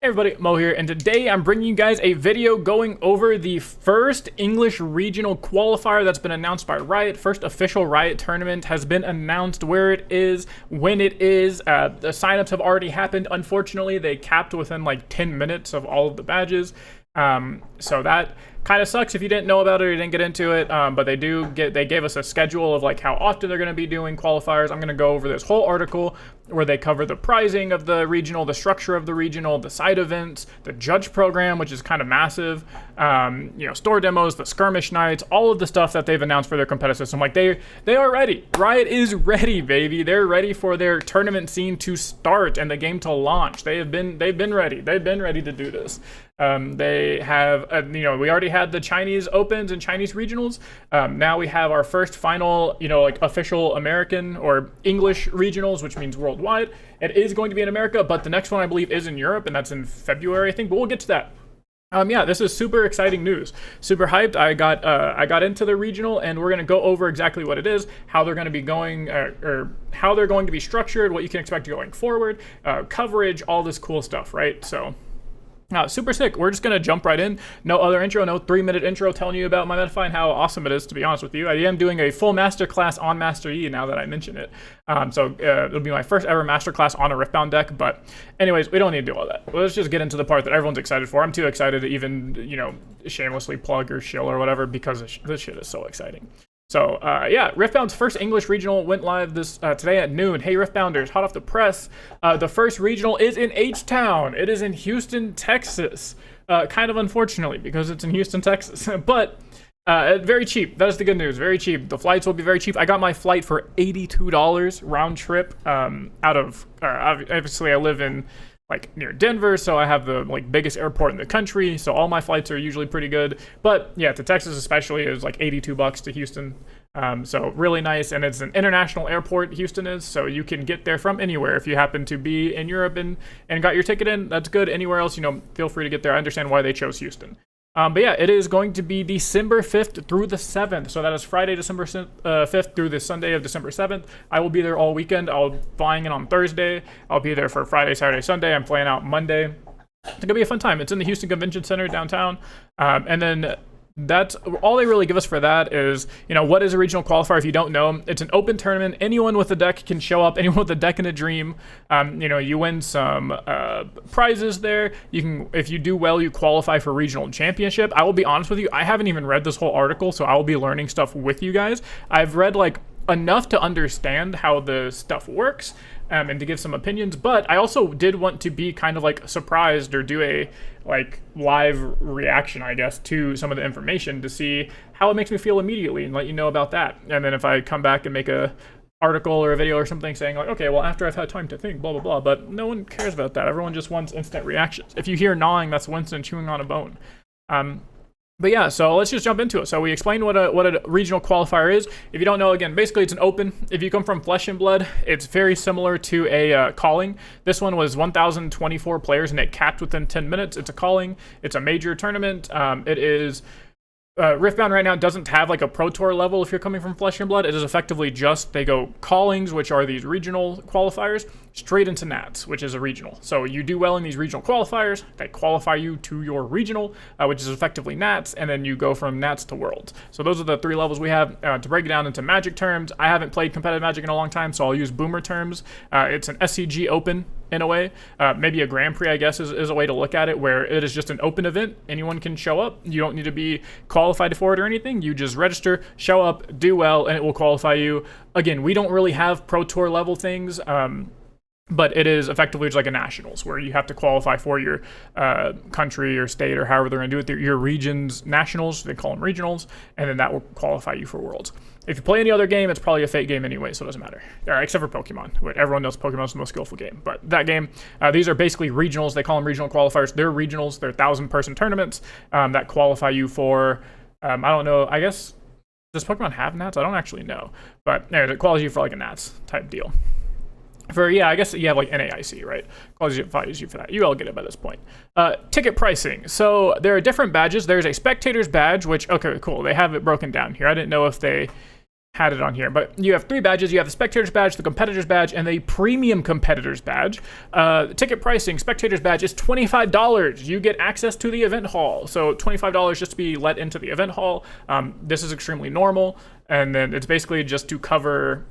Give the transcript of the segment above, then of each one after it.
Hey everybody, Mo here, and today I'm bringing you guys a video going over the first English regional qualifier that's been announced by Riot. First official Riot tournament has been announced, where it is, when it is. The signups have already happened. Unfortunately, they capped within like 10 minutes of all of the badges. So that kind of sucks if you didn't know about it or you didn't get into it, but they gave us a schedule of like how often they're going to be doing qualifiers. I'm going to go over this whole article where they cover the prizing of the regional, the structure of the regional, the side events, the judge program, which is kind of massive, store demos, the skirmish nights, all of the stuff that they've announced for their competitive system. Like they are ready. Riot is ready, baby. They're ready for their tournament scene to start and the game to launch. They've been ready. They've been ready to do this. They have, we already had the Chinese Opens and Chinese regionals. Now we have our first final, official American or English regionals, which means worldwide. It is going to be in America, but the next one I believe is in Europe, and that's in February, I think. But we'll get to that. This is super exciting news. Super hyped. I got into the regional, and we're gonna go over exactly what it is, how they're gonna be going, or how they're going to be structured, what you can expect going forward, coverage, all this cool stuff, right? So. Super sick. We're just going to jump right in. No other intro, no 3-minute intro telling you about my MetaFi and how awesome it is, to be honest with you. I am doing a full masterclass on Master E now that I mention it. It'll be my first ever masterclass on a Riftbound deck. But anyways, we don't need to do all that. Let's just get into the part that everyone's excited for. I'm too excited to even, shamelessly plug or shill or whatever, because this shit is so exciting. So, Riftbound's first English regional went live today at noon. Hey, Riftbounders, hot off the press. The first regional is in H-Town. It is in Houston, Texas. Kind of unfortunately, because it's in Houston, Texas. But very cheap. That is the good news. Very cheap. The flights will be very cheap. I got my flight for $82 round trip obviously I live in near Denver, so I have the biggest airport in the country, so all my flights are usually pretty good. But yeah, to Texas especially, it was like $82 to Houston. So really nice, and it's an international airport, Houston is, so you can get there from anywhere. If you happen to be in Europe and got your ticket in, that's good. Anywhere else, feel free to get there. I understand why they chose Houston. But yeah, it is going to be December 5th through the 7th. So that is Friday, December 5th through the Sunday of December 7th. I will be there all weekend. I'll be flying in on Thursday. I'll be there for Friday, Saturday, Sunday. I'm flying out Monday. It's going to be a fun time. It's in the Houston Convention Center downtown. And then that's all they really give us for that is, what is a regional qualifier? If you don't know, it's an open tournament. Anyone with a deck can show up. Anyone with a deck and a dream. You win some prizes there. You can, if you do well, you qualify for regional championship. I will be honest with you, I haven't even read this whole article, so I will be learning stuff with you guys. I've read enough to understand how the stuff works and to give some opinions, but I also did want to be kind of surprised or do a live reaction, I guess, to some of the information to see how it makes me feel immediately and let you know about that. And then if I come back and make a article or a video or something saying okay, well, after I've had time to think, blah blah blah, but no one cares about that. Everyone just wants instant reactions. If you hear gnawing, that's Winston chewing on a bone. But yeah, so let's just jump into it. So we explained what a regional qualifier is. If you don't know, again, basically it's an open. If you come from Flesh and Blood, it's very similar to a calling. This one was 1,024 players and it capped within 10 minutes. It's a calling. It's a major tournament. It is... Riftbound right now doesn't have a Pro Tour level if you're coming from Flesh and Blood. It is effectively just, they go callings, which are these regional qualifiers, straight into Nats, which is a regional. So you do well in these regional qualifiers, they qualify you to your regional, which is effectively Nats, and then you go from Nats to Worlds. So those are the 3 levels we have. To break it down into Magic terms, I haven't played competitive Magic in a long time, so I'll use Boomer terms. It's an SCG Open, in a way. Maybe a Grand Prix, I guess, is a way to look at it, where it is just an open event. Anyone can show up. You don't need to be qualified for it or anything. You just register, show up, do well, and it will qualify you. Again, we don't really have Pro Tour level things, but it is effectively just like a nationals, where you have to qualify for your country or state or however they're going to do it. Your region's nationals, they call them regionals, and then that will qualify you for worlds. If you play any other game, it's probably a fake game anyway, so it doesn't matter. Except for Pokemon. Everyone knows Pokemon's the most skillful game. But that game, these are basically regionals. They call them regional qualifiers. They're regionals. They're 1,000-person tournaments that qualify you for, I don't know, I guess, does Pokemon have Nats? I don't actually know. But it qualifies you for a Nats type deal. I guess you have NAIC, right? Qualifies you for that. You all get it by this point. Ticket pricing. So there are different badges. There's a spectator's badge, which, okay, cool. They have it broken down here. I didn't know if they had it on here, but you have 3 badges. You have the Spectator's Badge, the Competitor's Badge, and the Premium Competitor's Badge. Ticket pricing, Spectator's Badge is $25. You get access to the event hall. So $25 just to be let into the event hall. This is extremely normal. And then it's basically just to cover,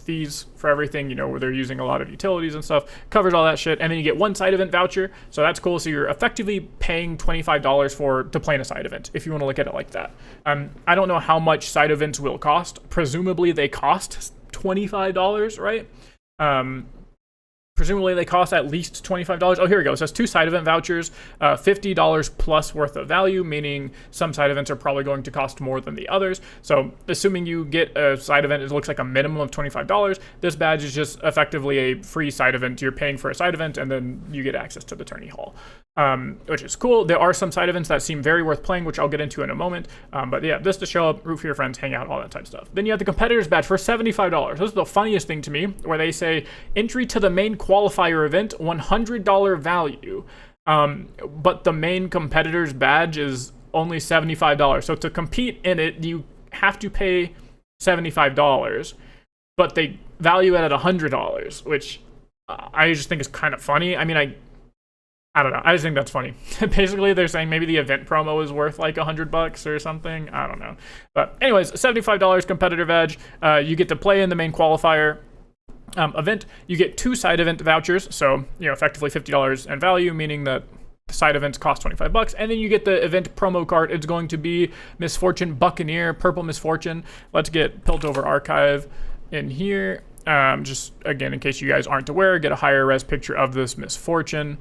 fees for everything, where they're using a lot of utilities and stuff, covers all that shit. And then you get 1 side event voucher. So that's cool. So you're effectively paying $25 to play in a side event, if you want to look at it like that. I don't know how much side events will cost. Presumably they cost $25, right? Presumably they cost at least $25. Oh, here we go. It says 2 side event vouchers, $50 plus worth of value, meaning some side events are probably going to cost more than the others. So assuming you get a side event, it looks like a minimum of $25. This badge is just effectively a free side event. You're paying for a side event and then you get access to the tourney hall, which is cool. There are some side events that seem very worth playing, which I'll get into in a moment. But yeah, this to show up, root for your friends, hang out, all that type of stuff. Then you have the Competitor's Badge for $75. This is the funniest thing to me, where they say entry to the main qualifier event, $100 value, but the main Competitor's Badge is only $75. So to compete in it, you have to pay $75, but they value it at $100, which I just think is kind of funny. I mean, I don't know. I just think that's funny. Basically, they're saying maybe the event promo is worth like $100 or something. I don't know. But anyways, $75 competitor badge. You get to play in the main qualifier event. You get 2 side event vouchers. So, effectively $50 in value, meaning that the side events cost $25. And then you get the event promo card. It's going to be Misfortune Buccaneer, Purple Misfortune. Let's get Piltover Archive in here. Just again, in case you guys aren't aware, get a higher res picture of this Misfortune.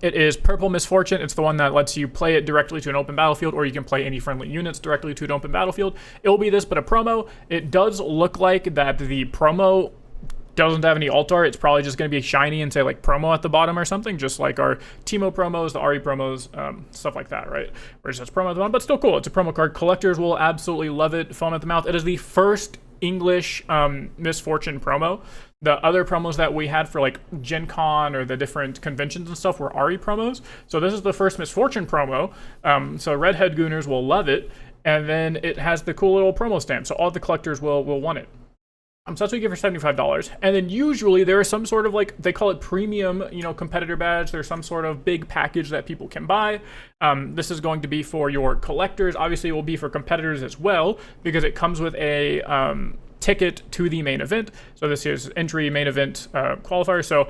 It is Purple Misfortune. It's the one that lets you play it directly to an open battlefield, or you can play any friendly units directly to an open battlefield. It will be this, but a promo. It does look like that the promo doesn't have any alt art. It's probably just going to be shiny and say like promo at the bottom or something, just like our Teemo promos, the Ari promos, stuff like that, right? Where it says promo at the bottom, but still cool. It's a promo card. Collectors will absolutely love it. Foam at the mouth. It is the first English Misfortune promo. The other promos that we had for like Gen Con or the different conventions and stuff were Ari promos. So this is the first Misfortune promo. So Redhead Gooners will love it. And then it has the cool little promo stamp. So all the collectors will want it. So that's what you get for $75. And then usually there is some sort of like, they call it premium, competitor badge. There's some sort of big package that people can buy. This is going to be for your collectors. Obviously it will be for competitors as well, because it comes with a ticket to the main event. So this is entry main event qualifier. So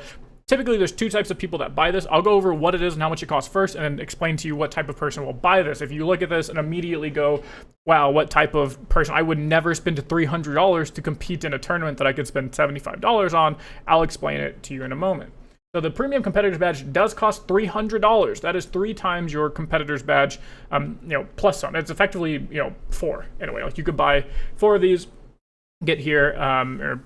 typically there's 2 types of people that buy this. I'll go over what it is and how much it costs first, and then explain to you what type of person will buy this. If you look at this and immediately go, wow, what type of person, I would never spend $300 to compete in a tournament that I could spend $75 on, I'll explain it to you in a moment. So the Premium Competitor's Badge does cost $300. That is 3 times your Competitor's Badge, plus some. It's effectively, 4 in a way. Like you could buy 4 of these, get here, or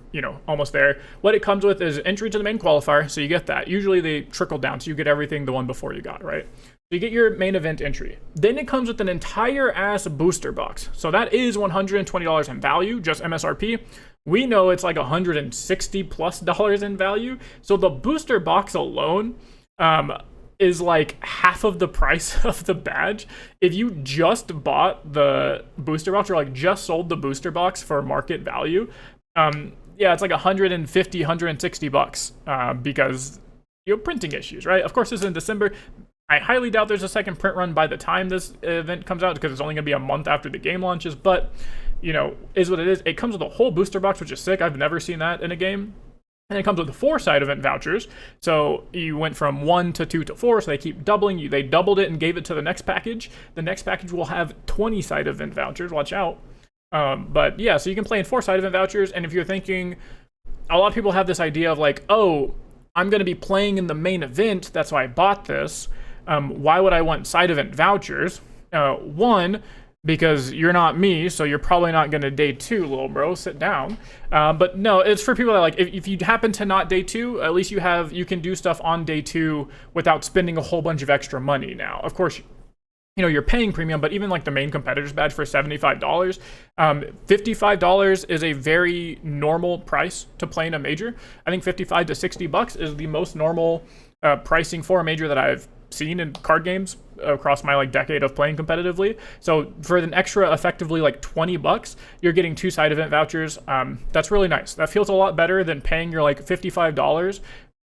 almost there. What it comes with is entry to the main qualifier, so you get that. Usually they trickle down, so you get everything the one before you got, right? So you get your main event entry. Then it comes with an entire ass booster box. So that is $120 in value, just MSRP. We know it's like $160+ in value. So the booster box alone is like half of the price of the badge. If you just bought the booster box, or like just sold the booster box for market value, it's like $150, $160 because printing issues, right? Of course, this is in December. I highly doubt there's a second print run by the time this event comes out, because it's only gonna be a month after the game launches, but is what it is. It comes with a whole booster box, which is sick. I've never seen that in a game. And it comes with the 4 side event vouchers. So you went from 1 to 2 to 4, so they keep doubling you. They doubled it and gave it to the next package. The next package will have 20 side event vouchers. Watch out. But yeah, so you can play in 4 side event vouchers. And if you're thinking, a lot of people have this idea of like, oh, I'm going to be playing in the main event, that's why I bought this. Why would I want side event vouchers? One, because you're not me, so you're probably not going to day 2, little bro, sit down. But no, it's for people that like, if you happen to not day 2, at least you can do stuff on day 2 without spending a whole bunch of extra money now. Of course, you're paying premium, but even like the main competitor's badge for $75, $55 is a very normal price to play in a major. I think $55 to $60 is the most normal pricing for a major that I've seen in card games across my like decade of playing competitively. So for an extra effectively like $20, you're getting 2 side event vouchers. That's really nice. That feels a lot better than paying your like $55,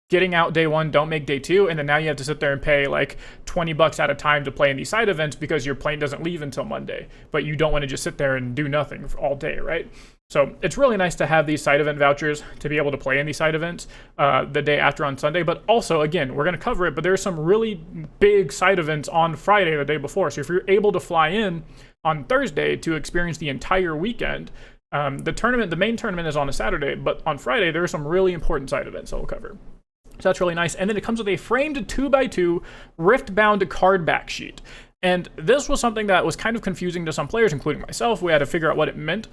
getting out day 1, don't make day 2, and then now you have to sit there and pay like $20 at a time to play in these side events because your plane doesn't leave until Monday, but you don't want to just sit there and do nothing all day, right? So it's really nice to have these side event vouchers to be able to play in these side events the day after on Sunday. But also, again, we're going to cover it, but there's some really big side events on Friday, the day before. So if you're able to fly in on Thursday to experience the entire weekend, the main tournament is on a Saturday, but on Friday, there are some really important side events that we'll cover. So that's really nice. And then it comes with a framed 2x2 Riftbound card back sheet. And this was something that was kind of confusing to some players, including myself. We had to figure out what it meant.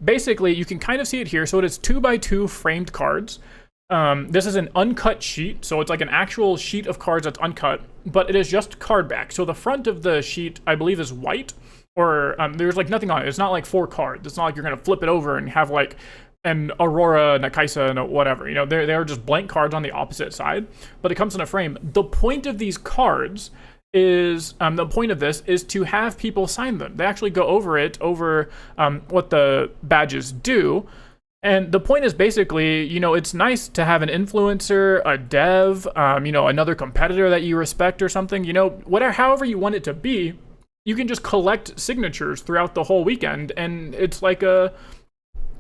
Basically, you can kind of see it here. So it is 2x2 framed cards. This is an uncut sheet. So it's like an actual sheet of cards that's uncut, but it is just card back. So the front of the sheet, I believe, is white, or there's like nothing on it. It's not like 4 cards. It's not like you're going to flip it over and have like an Aurora, and a Kaisa, and a whatever. You know, they're just blank cards on the opposite side, but it comes in a frame. The point of these cards is, the point of this is to have people sign them. They actually go over what the badges do. And the point is basically, you know, it's nice to have an influencer, a dev, you know, another competitor that you respect or something, you know, whatever, however you want it to be, you can just collect signatures throughout the whole weekend. And it's like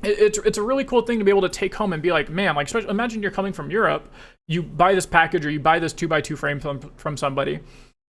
it's a really cool thing to be able to take home and be like, man, like, imagine you're coming from Europe, you buy this package or you buy this 2x2 frame from somebody,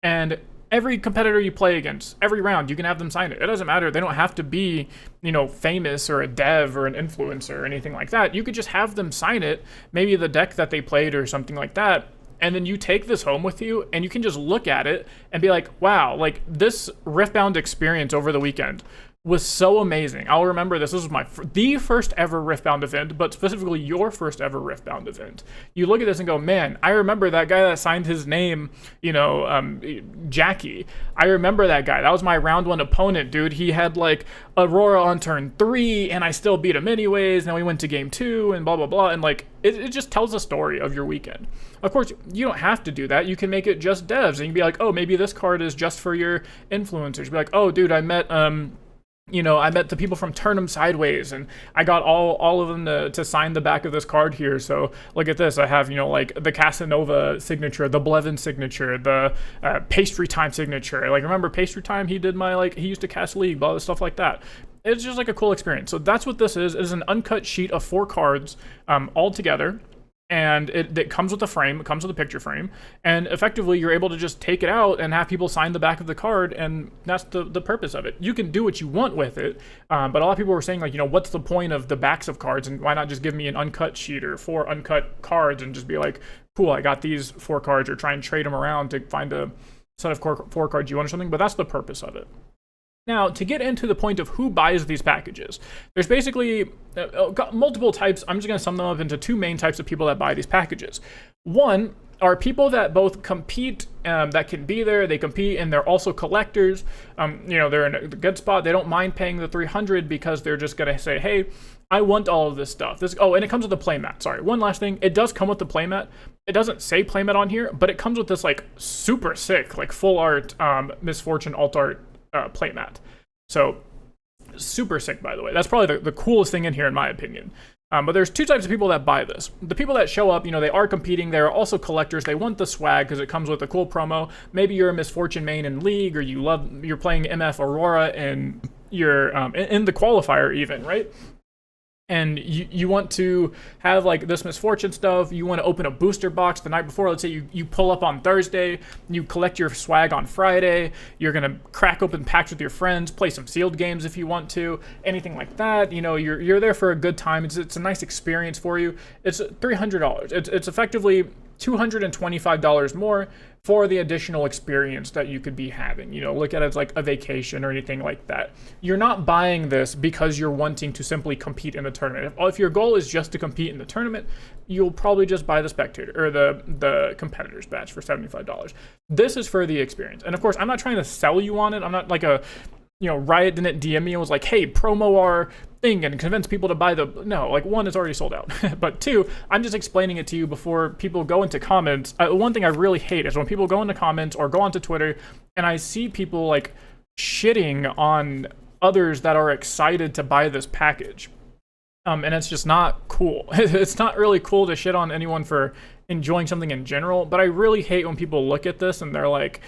and every competitor you play against, every round, you can have them sign it. It doesn't matter. They don't have to be, you know, famous or a dev or an influencer or anything like that. You could just have them sign it, maybe the deck that they played or something like that. And then you take this home with you and you can just look at it and be like, wow, like this Riftbound experience over the weekend was so amazing. I'll remember this. This was the first ever Riftbound event, but specifically your first ever Riftbound event. You look at this and go, man, I remember that guy that signed his name, you know, Jackie. I remember that guy. That was my round 1 opponent, dude. He had like Aurora on turn 3 and I still beat him anyways. And then we went to game 2 and blah, blah, blah. And like, it just tells a story of your weekend. Of course, you don't have to do that. You can make it just devs and you can be like, oh, maybe this card is just for your influencers. Be like, oh, dude, I met the people from Turn 'em Sideways, and I got all of them to sign the back of this card here. So look at this. I have, you know, like the Casanova signature, the Blevin signature, the Pastry Time signature. Like, remember Pastry Time? He used to cast League, blah, stuff like that. It's just like a cool experience. So that's what this is. It is an uncut sheet of 4 cards all together. And it comes with a frame, it comes with a picture frame, and effectively you're able to just take it out and have people sign the back of the card, and that's the purpose of it. You can do what you want with it, but a lot of people were saying, like, you know, what's the point of the backs of cards, and why not just give me an uncut sheet or 4 uncut cards and just be like, cool, I got these 4 cards, or try and trade them around to find a set of 4 cards you want or something, but that's the purpose of it. Now, to get into the point of who buys these packages, there's basically multiple types. I'm just going to sum them up into 2 main types of people that buy these packages. One are people that both compete, that can be there, they compete, and they're also collectors. You know, they're in a good spot. They don't mind paying the $300 because they're just going to say, hey, I want all of this stuff. And it comes with the playmat. Sorry, one last thing. It does come with the playmat. It doesn't say playmat on here, but it comes with this, like, super sick, like, full art, Misfortune alt art playmat. So super sick, by the way. That's probably the coolest thing in here in my opinion. But there's 2 types of people that buy this. The people that show up, you know, they are competing. They're also collectors. They want the swag because it comes with a cool promo. Maybe you're a Misfortune main in League, or you're playing MF Aurora and you're in the qualifier even, right? And you want to have like this Misfortune stuff. You want to open a booster box the night before. Let's say you pull up on Thursday, you collect your swag on Friday. You're gonna crack open packs with your friends, play some sealed games if you want to, anything like that. You know, you're there for a good time. It's a nice experience for you. It's $300. It's effectively $225 more for the additional experience that you could be having. You know, look at it as like a vacation or anything like that. You're not buying this because you're wanting to simply compete in the tournament. If your goal is just to compete in the tournament, you'll probably just buy the spectator or the competitors badge for $75. This is for the experience. And of course, I'm not trying to sell you on it. I'm not like Riot didn't DM me and was like, hey, promo our thing and convince people to buy the, no, like, one, it's already sold out. But two, I'm just explaining it to you before people go into comments. One thing I really hate is when people go into comments or go onto Twitter and I see people like shitting on others that are excited to buy this package. And it's just not cool. It's not really cool to shit on anyone for enjoying something in general, but I really hate when people look at this and they're like,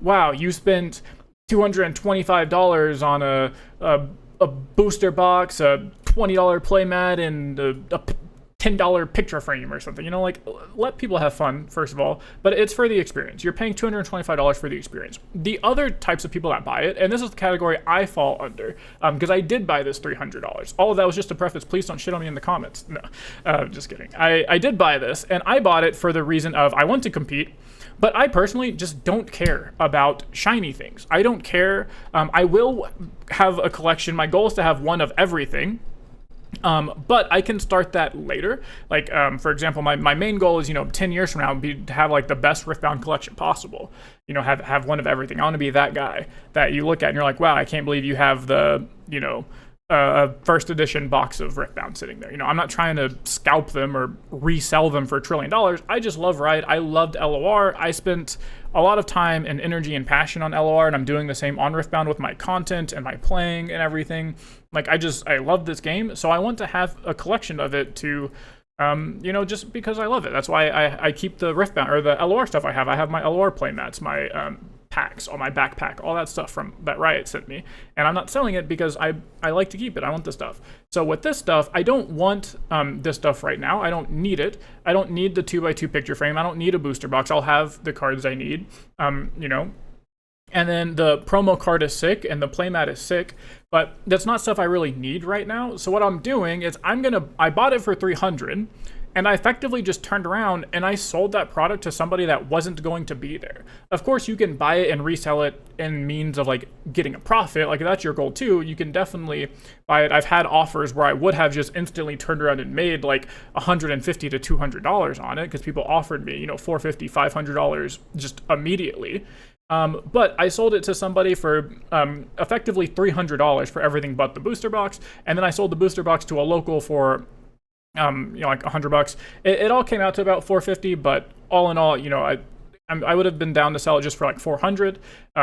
wow, you spent $225 on a booster box, a $20 playmat, and a $10 picture frame or something. Like, let people have fun, first of all, but it's for the experience. You're paying $225 for the experience. The other types of people that buy it, and this is the category I fall under, because I did buy this $300. All of that was just a preface. Please don't shit on me in the comments. No, just kidding. I did buy this, and I bought it for the reason of I want to compete, but I personally just don't care about shiny things. I don't care. I will have a collection. My goal is to have one of everything. But I can start that later. Like, for example, my main goal is, 10 years from now to have like the best Riftbound collection possible. Have one of everything. I want to be that guy that you look at and you're like, wow, I can't believe you have the, first edition box of Riftbound sitting there. I'm not trying to scalp them or resell them for $1 trillion. I just love Riot. I loved LOR. I spent a lot of time and energy and passion on LOR, and I'm doing the same on Riftbound with my content and my playing and everything. Like, I love this game, so I want to have a collection of it to, just because I love it. That's why I keep the Riftbound, or the LOR stuff I have. I have my LOR playmats, my packs, all my backpack, all that stuff from that Riot sent me. And I'm not selling it because I like to keep it. I want the stuff. So with this stuff, I don't want this stuff right now. I don't need it. I don't need the 2x2 picture frame. I don't need a booster box. I'll have the cards I need, And then the promo card is sick and the playmat is sick, but that's not stuff I really need right now. So what I'm doing is I bought it for $300 and I effectively just turned around and I sold that product to somebody that wasn't going to be there. Of course, you can buy it and resell it in means of like getting a profit. Like, if that's your goal too, you can definitely buy it. I've had offers where I would have just instantly turned around and made like $150 to $200 on it because people offered me, $450, $500 just immediately. But I sold it to somebody for effectively $300 for everything but the booster box, and then I sold the booster box to a local for like $100. It all came out to about $450, but all in all, I would have been down to sell it just for like $400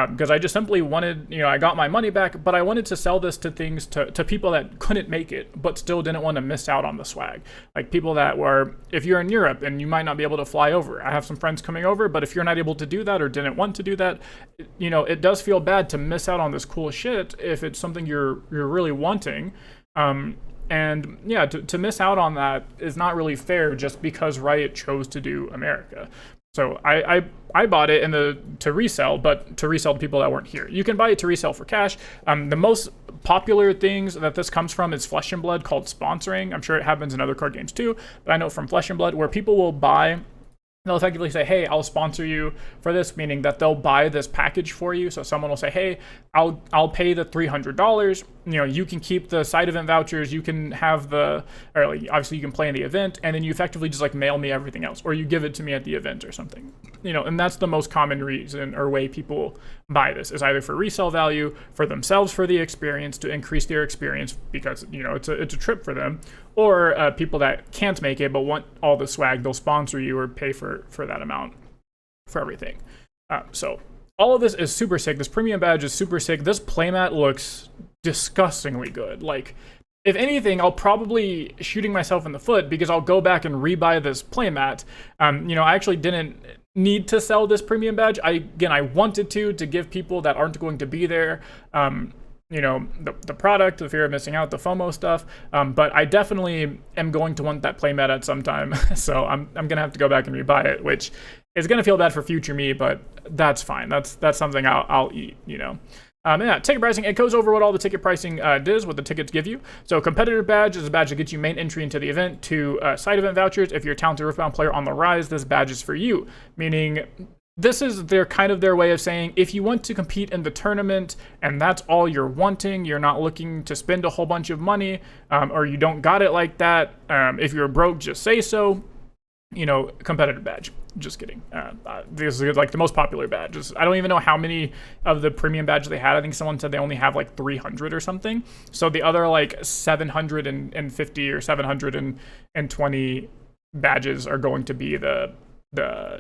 because I just simply wanted, I got my money back, but I wanted to sell this to things to people that couldn't make it, but still didn't want to miss out on the swag. Like people that were, if you're in Europe and you might not be able to fly over. I have some friends coming over, but if you're not able to do that or didn't want to do that, it does feel bad to miss out on this cool shit if it's something you're really wanting. And yeah, to miss out on that is not really fair just because Riot chose to do America. So I bought it to resell, but to resell to people that weren't here. You can buy it to resell for cash. The most popular things that this comes from is Flesh and Blood, called sponsoring. I'm sure it happens in other card games too, but I know from Flesh and Blood where people will buy. They'll effectively say, hey, I'll sponsor you for this, meaning that they'll buy this package for you. So someone will say, hey, I'll pay the $300. You can keep the side event vouchers. You can have obviously you can play in the event, and then you effectively just like mail me everything else, or you give it to me at the event or something. And that's the most common reason or way people buy this, is either for resale value, for themselves, for the experience, to increase their experience because it's a trip for them, or people that can't make it but want all the swag, they'll sponsor you or pay for that amount for everything. So all of this is super sick. This premium badge is super sick. This playmat looks disgustingly good. Like, if anything, I'll probably shooting myself in the foot because I'll go back and rebuy this playmat. I actually didn't need to sell this premium badge. I wanted to give people that aren't going to be there the product, the fear of missing out, the FOMO stuff. But I definitely am going to want that playmat at some time. So I'm gonna have to go back and rebuy it, which is gonna feel bad for future me, but that's fine. That's something I'll eat, ticket pricing, it goes over what all the ticket pricing does, what the tickets give you. So competitor badge is a badge that gets you main entry into the event. To side event vouchers, if you're a talented Riftbound player on the rise, this badge is for you. Meaning, this is their way of saying, if you want to compete in the tournament and that's all you're wanting, you're not looking to spend a whole bunch of money, or you don't got it like that, if you're broke, just say so. competitive badge. Just kidding. This is like the most popular badges. I don't even know how many of the premium badges they had. I think someone said they only have like 300 or something. So the other like 750 or 720 badges are going to be the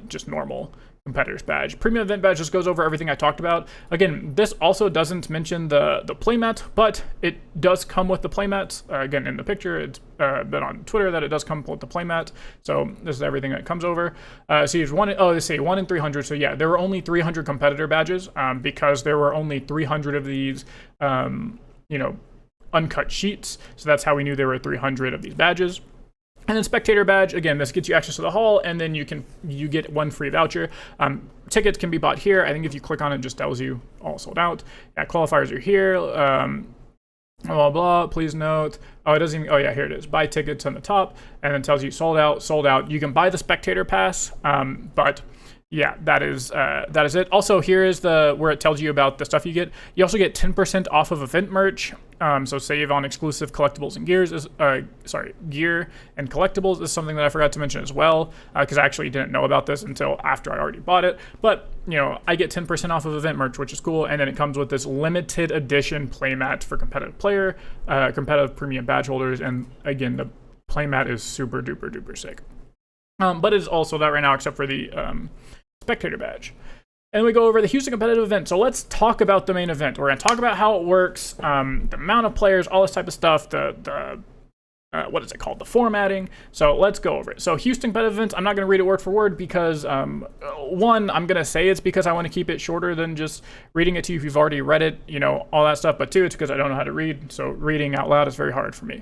just normal competitors badge. Premium event badge just goes over everything I talked about. Again, this also doesn't mention the playmat, but it does come with the playmat. Again, in the picture, it's been on Twitter that it does come with the playmat. So this is everything that comes over. So there's they say 1 in 300. So yeah, there were only 300 competitor badges because there were only 300 of these, uncut sheets. So that's how we knew there were 300 of these badges. And then spectator badge, again, this gets you access to the hall, and then you get 1 free voucher. Tickets can be bought here. I think if you click on it, it just tells you all sold out. Yeah, qualifiers are here. Blah, blah, please note. Oh, it doesn't even, oh yeah, here it is. Buy tickets on the top, and then tells you sold out, sold out. You can buy the spectator pass, but yeah, that is it. Also, here is where it tells you about the stuff you get. You also get 10% off of event merch. So save on exclusive collectibles and gear and collectibles is something that I forgot to mention as well, because I actually didn't know about this until after I already bought it. But I get 10% off of event merch, which is cool, and then it comes with this limited edition playmat for competitive premium badge holders, and again, the playmat is super duper duper sick. But it is also that right now, except for the spectator badge. And we go over the Houston competitive event. So let's talk about the main event. We're going to talk about how it works, the amount of players, all this type of stuff, the what is it called? The formatting. So let's go over it. So Houston competitive events, I'm not going to read it word for word because, one, I'm going to say it's because I want to keep it shorter than just reading it to you if you've already read it, all that stuff. But two, it's because I don't know how to read. So reading out loud is very hard for me.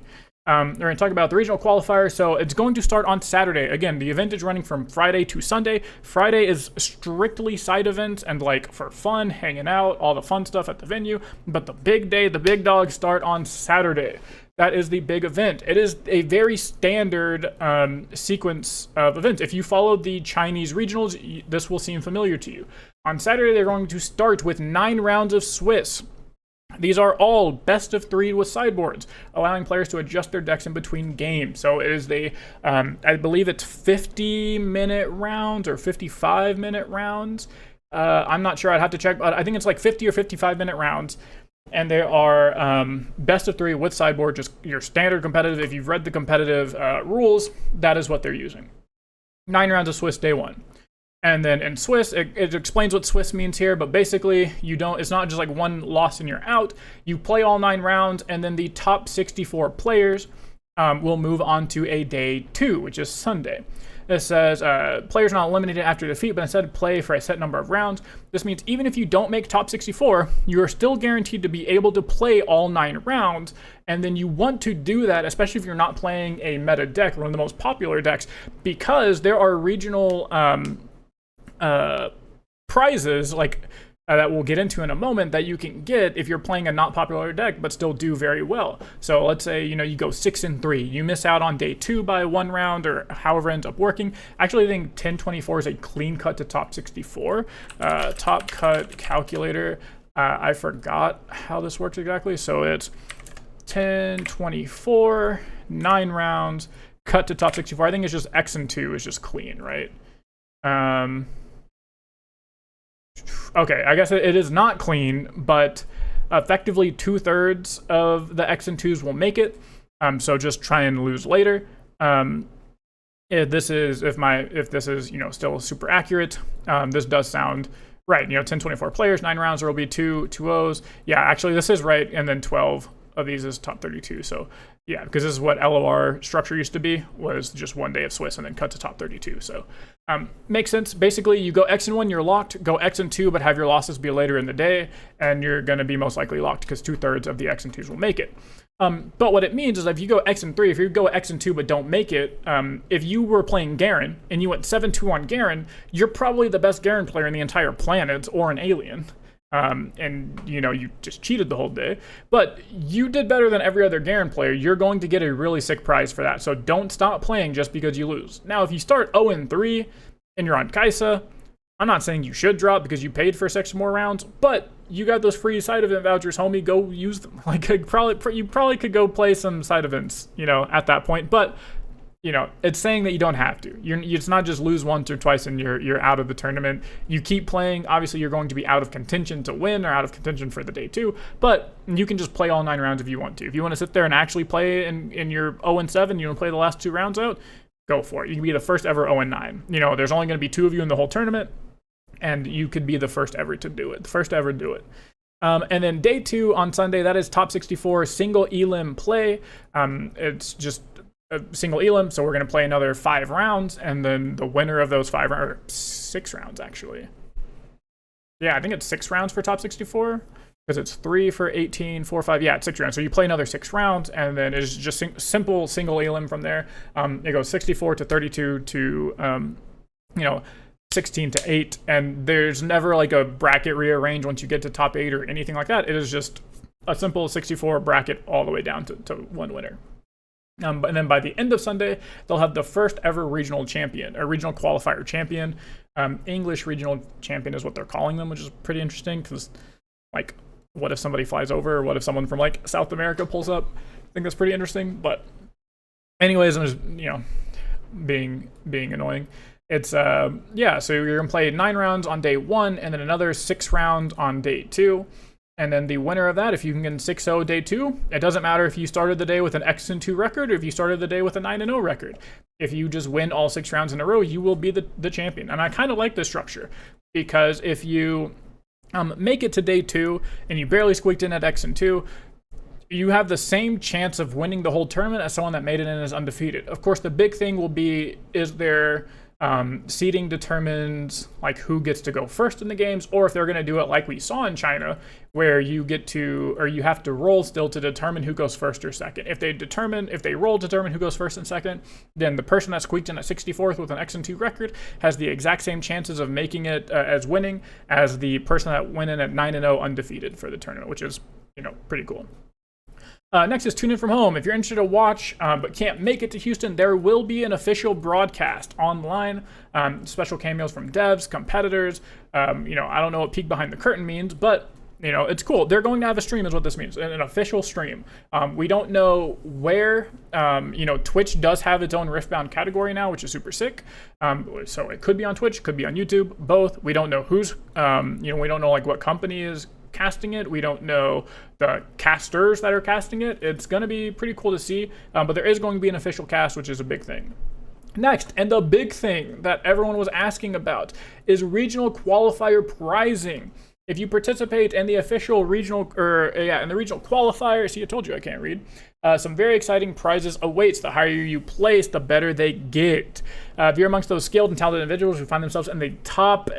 We're going to talk about the regional qualifiers. So it's going to start on Saturday. Again, the event is running from Friday to Sunday. Friday is strictly side events and like for fun, hanging out, all the fun stuff at the venue. But the big day, the big dogs start on Saturday. That is the big event. It is a very standard sequence of events. If you followed the Chinese regionals, this will seem familiar to you. On Saturday, they're going to start with 9 rounds of Swiss. These are all best of 3 with sideboards, allowing players to adjust their decks in between games. So it is I believe it's 50-minute rounds or 55-minute rounds. I'm not sure, I'd have to check, but I think it's like 50 or 55-minute rounds. And they are best of 3 with sideboard, just your standard competitive. If you've read the competitive rules, that is what they're using. 9 rounds of Swiss day 1. And then in Swiss, it explains what Swiss means here, but basically it's not just like one loss and you're out. You play all 9 rounds, and then the top 64 players will move on to a day 2, which is Sunday. This says players are not eliminated after defeat, but instead play for a set number of rounds. This means even if you don't make top 64, you are still guaranteed to be able to play all 9 rounds. And then you want to do that, especially if you're not playing a meta deck, one of the most popular decks, because there are regional prizes that we'll get into in a moment that you can get if you're playing a not popular deck but still do very well. So let's say you go 6-3, you miss out on day 2 by 1 round or however it ends up working. Actually, I think 1024 is a clean cut to top 64. Top cut calculator, I forgot how this works exactly. So it's 1024, 9 rounds, cut to top 64. I think it's just X and 2 is just clean, right? Okay, I guess it is not clean, but effectively 2/3 of the X and 2s will make it. So just try and lose later. If this is still super accurate, this does sound right. 1024 players, 9 rounds, there will be 2 2-0s. Yeah, actually this is right, and then 12 of these is top 32. So yeah, because this is what LOR structure used to be, was just 1 day of Swiss and then cut to top 32. So makes sense. Basically, you go X and 1, you're locked. Go X and 2, but have your losses be later in the day, and you're going to be most likely locked because 2/3 of the X and 2s will make it. But what it means is that if you go X and 3, if you go X and 2 but don't make it, if you were playing Garen and you went 7-2 on Garen, you're probably the best Garen player in the entire planet or an alien. And you just cheated the whole day, but you did better than every other Garen player. You're going to get a really sick prize for that. So don't stop playing just because you lose. Now, if you start 0-3 and you're on Kaisa, I'm not saying you should drop because you paid for 6 more rounds, but you got those free side event vouchers, homie. Go use them. You probably could go play some side events, at that point. But you know, it's saying that you don't have to. It's not just lose once or twice and you're out of the tournament. You keep playing. Obviously, you're going to be out of contention to win or out of contention for the day 2, but you can just play all 9 rounds if you want to. If you want to sit there and actually play in your 0-7, you want to play the last 2 rounds out, go for it. You can be the first ever 0-9. You know, there's only going to be 2 of you in the whole tournament, and you could be the first ever to do it. The first ever do it. And then day 2 on Sunday, that is top 64 single elim play. It's just a single elim, so we're going to play another 5 rounds, and then the winner of those 5 rounds, or 6 rounds actually. Yeah, I think it's 6 rounds for top 64, because it's 3 for 18, 4, 5, yeah, it's 6 rounds. So you play another 6 rounds, and then it's just simple single elim from there. It goes 64 to 32 to, you know, 16 to 8, and there's never like a bracket rearrange once you get to top 8 or anything like that. It is just a simple 64 bracket all the way down to one winner. And then by the end of Sunday, they'll have the first ever regional champion, or regional qualifier champion. English regional champion is what they're calling them, which is pretty interesting because, like, what if somebody flies over? Or what if someone from, like, South America pulls up? I think that's pretty interesting. But anyways, I'm just, you know, being annoying. It's, yeah, so you're going to play 9 rounds on day 1 and then another 6 rounds on day 2. And then the winner of that, if you can get 6-0 day 2, it doesn't matter if you started the day with an X-2 record or if you started the day with a 9-0 record. If you just win all 6 rounds in a row, you will be the champion. And I kind of like this structure because if you make it to day 2 and you barely squeaked in at X-2, you have the same chance of winning the whole tournament as someone that made it in as undefeated. Of course, the big thing will be, is there seeding determines like who gets to go first in the games, or if they're going to do it like we saw in China, where you get to, or you have to roll still to determine who goes first or second. If they roll to determine who goes first and second, then the person that squeaked in at 64th with an X-2 record has the exact same chances of making it as winning as the person that went in at 9-0 undefeated for the tournament, which is, you know, pretty cool. Next is Tune In From Home. If you're interested to watch but can't make it to Houston, there will be an official broadcast online. Special cameos from devs, competitors. You know, I don't know what peek behind the curtain means, but you know, it's cool. They're going to have a stream is what this means, an official stream. We don't know where. You know, Twitch does have its own Riftbound category now, which is super sick. So it could be on Twitch, could be on YouTube, both. We don't know who's, you know, we don't know like what company is casting it. We don't know the casters that are casting it. It's going to be pretty cool to see, but there is going to be an official cast, which is a big thing. Next, and the big thing that everyone was asking about, is regional qualifier prizing. If you participate in the official regional, in the regional qualifier, see, I told you I can't read. Some very exciting prizes awaits. The higher you place, the better they get. If you're amongst those skilled and talented individuals who find themselves in the top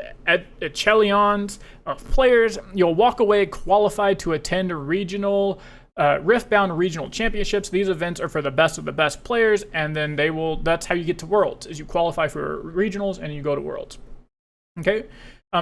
echelons of players, you'll walk away qualified to attend regional Riftbound regional championships. These events are for the best of the best players, and then that's how you get to Worlds, is you qualify for regionals and you go to Worlds. Okay?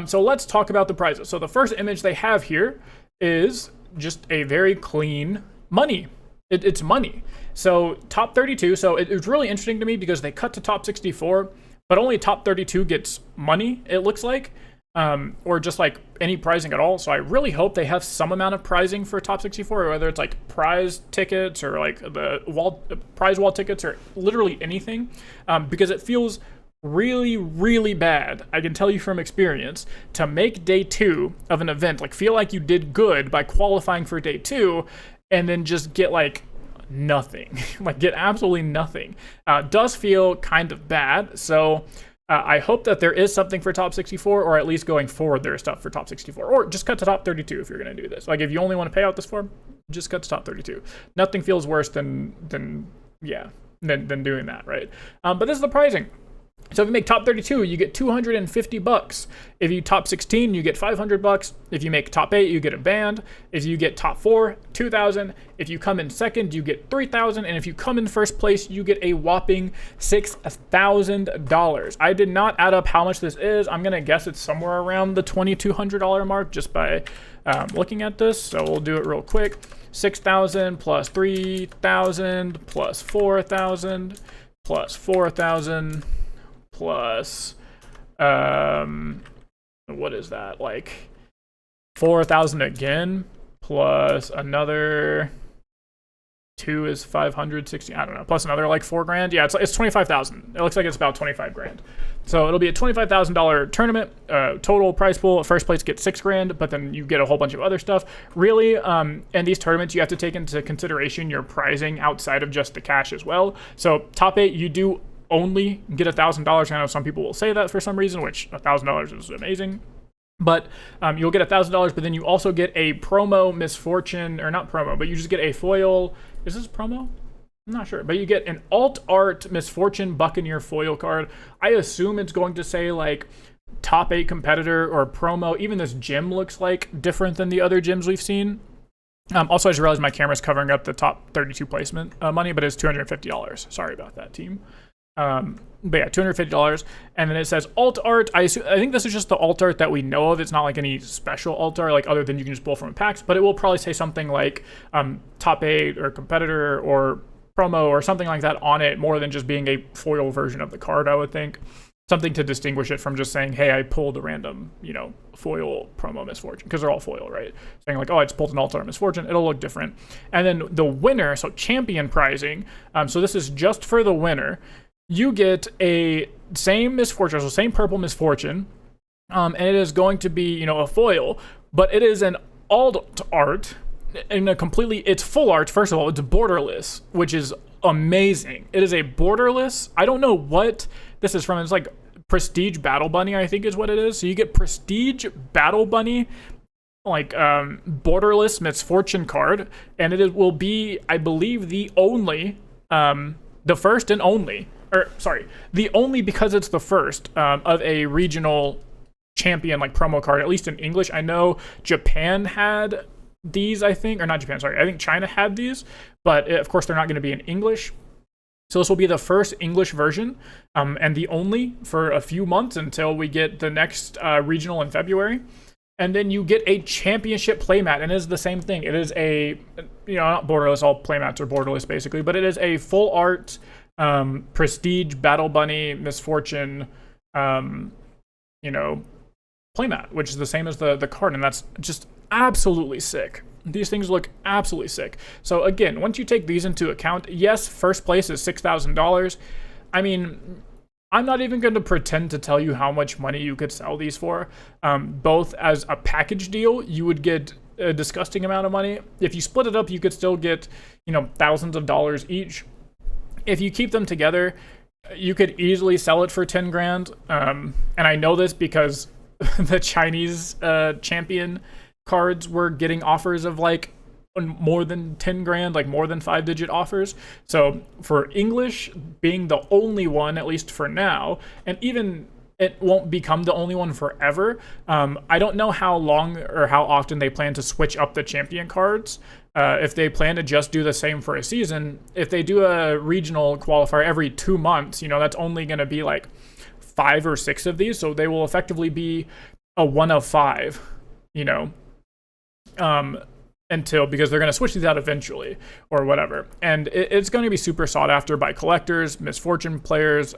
So let's talk about the prizes. So the first image they have here is just a very clean money. It's money. So top 32. So it was really interesting to me because they cut to top 64, but only top 32 gets money, it looks like, or just like any prizing at all. So I really hope they have some amount of prizing for top 64, or whether it's like prize tickets or like the prize wall tickets or literally anything, because it feels really, really bad, I can tell you from experience, to make day 2 of an event, like feel like you did good by qualifying for day 2 and then just get like nothing, like get absolutely nothing. Does feel kind of bad. So I hope that there is something for top 64, or at least going forward there is stuff for top 64, or just cut to top 32 if you're going to do this. Like if you only want to pay out this form, just cut to top 32. Nothing feels worse than doing that, right? But this is the pricing. So if you make top 32, you get $250. If you top 16, you get $500. If you make top 8, you get a band. If you get top 4, $2,000. If you come in second, you get $3,000. And if you come in first place, you get a whopping $6,000. I did not add up how much this is. I'm gonna guess it's somewhere around the $2,200 mark just by looking at this. So we'll do it real quick. 6,000 plus 3,000 plus 4,000 plus 4,000. Plus, what is that? Like 4,000 again, plus another 2 is 560, I don't know, plus another like 4 grand. Yeah, it's 25,000. It looks like it's about 25 grand. So it'll be a $25,000 tournament, total prize pool. First place gets 6 grand, but then you get a whole bunch of other stuff. Really, in these tournaments, you have to take into consideration your prizing outside of just the cash as well. So top 8, you do only get $1,000. I know some people will say that for some reason, which $1,000 is amazing. But you'll get $1,000, but then you also get a promo misfortune, or not promo, but you just get a foil. Is this promo? I'm not sure, but you get an alt art misfortune Buccaneer foil card. I assume it's going to say like top 8 competitor or promo. Even this gym looks like different than the other gyms we've seen. Also, I just realized my camera's covering up the top 32 placement money, but it's $250. Sorry about that, team. But yeah, $250, and then it says alt art. I think this is just the alt art that we know of. It's not like any special alt art, like other than you can just pull from packs, but it will probably say something like top 8 or competitor or promo or something like that on it, more than just being a foil version of the card, I would think. Something to distinguish it from just saying, hey, I pulled a random, foil promo misfortune, because they're all foil, right? Saying like, oh, I just pulled an alt art misfortune, it'll look different. And then the winner, so champion prizing, so this is just for the winner. You get a same misfortune, so same purple misfortune, and it is going to be, a foil, but it is an alt art, and it's full art. First of all, it's borderless, which is amazing. It is a borderless, I don't know what this is from. It's like Prestige Battle Bunny, I think is what it is. So you get Prestige Battle Bunny, like borderless misfortune card, and will be, I believe, the first and only, the only, because it's the first of a regional champion like promo card, at least in English. I know Japan had these, I think, or not Japan, sorry, I think China had these, but of course they're not going to be in English. So this will be the first English version, and the only for a few months until we get the next regional in February. And then you get a championship playmat, and it is the same thing. It is a, not borderless, all playmats are borderless basically, but it is a full art Prestige Battle Bunny Misfortune, playmat, which is the same as the card, and that's just absolutely sick. These things look absolutely sick. So again, once you take these into account, yes, first place is $6,000. I mean, I'm not even going to pretend to tell you how much money you could sell these for. Both as a package deal, you would get a disgusting amount of money. If you split it up, you could still get, thousands of dollars each. If you keep them together, you could easily sell it for 10 grand. And I know this because the Chinese champion cards were getting offers of like more than 10 grand, like more than 5-digit offers. So for English being the only one, at least for now, and even it won't become the only one forever. I don't know how long or how often they plan to switch up the champion cards. If they plan to just do the same for a season, if they do a regional qualifier every 2 months, that's only going to be like 5 or 6 of these. So they will effectively be a 1 of 5, because they're going to switch these out eventually or whatever. And it's going to be super sought after by collectors, misfortune players,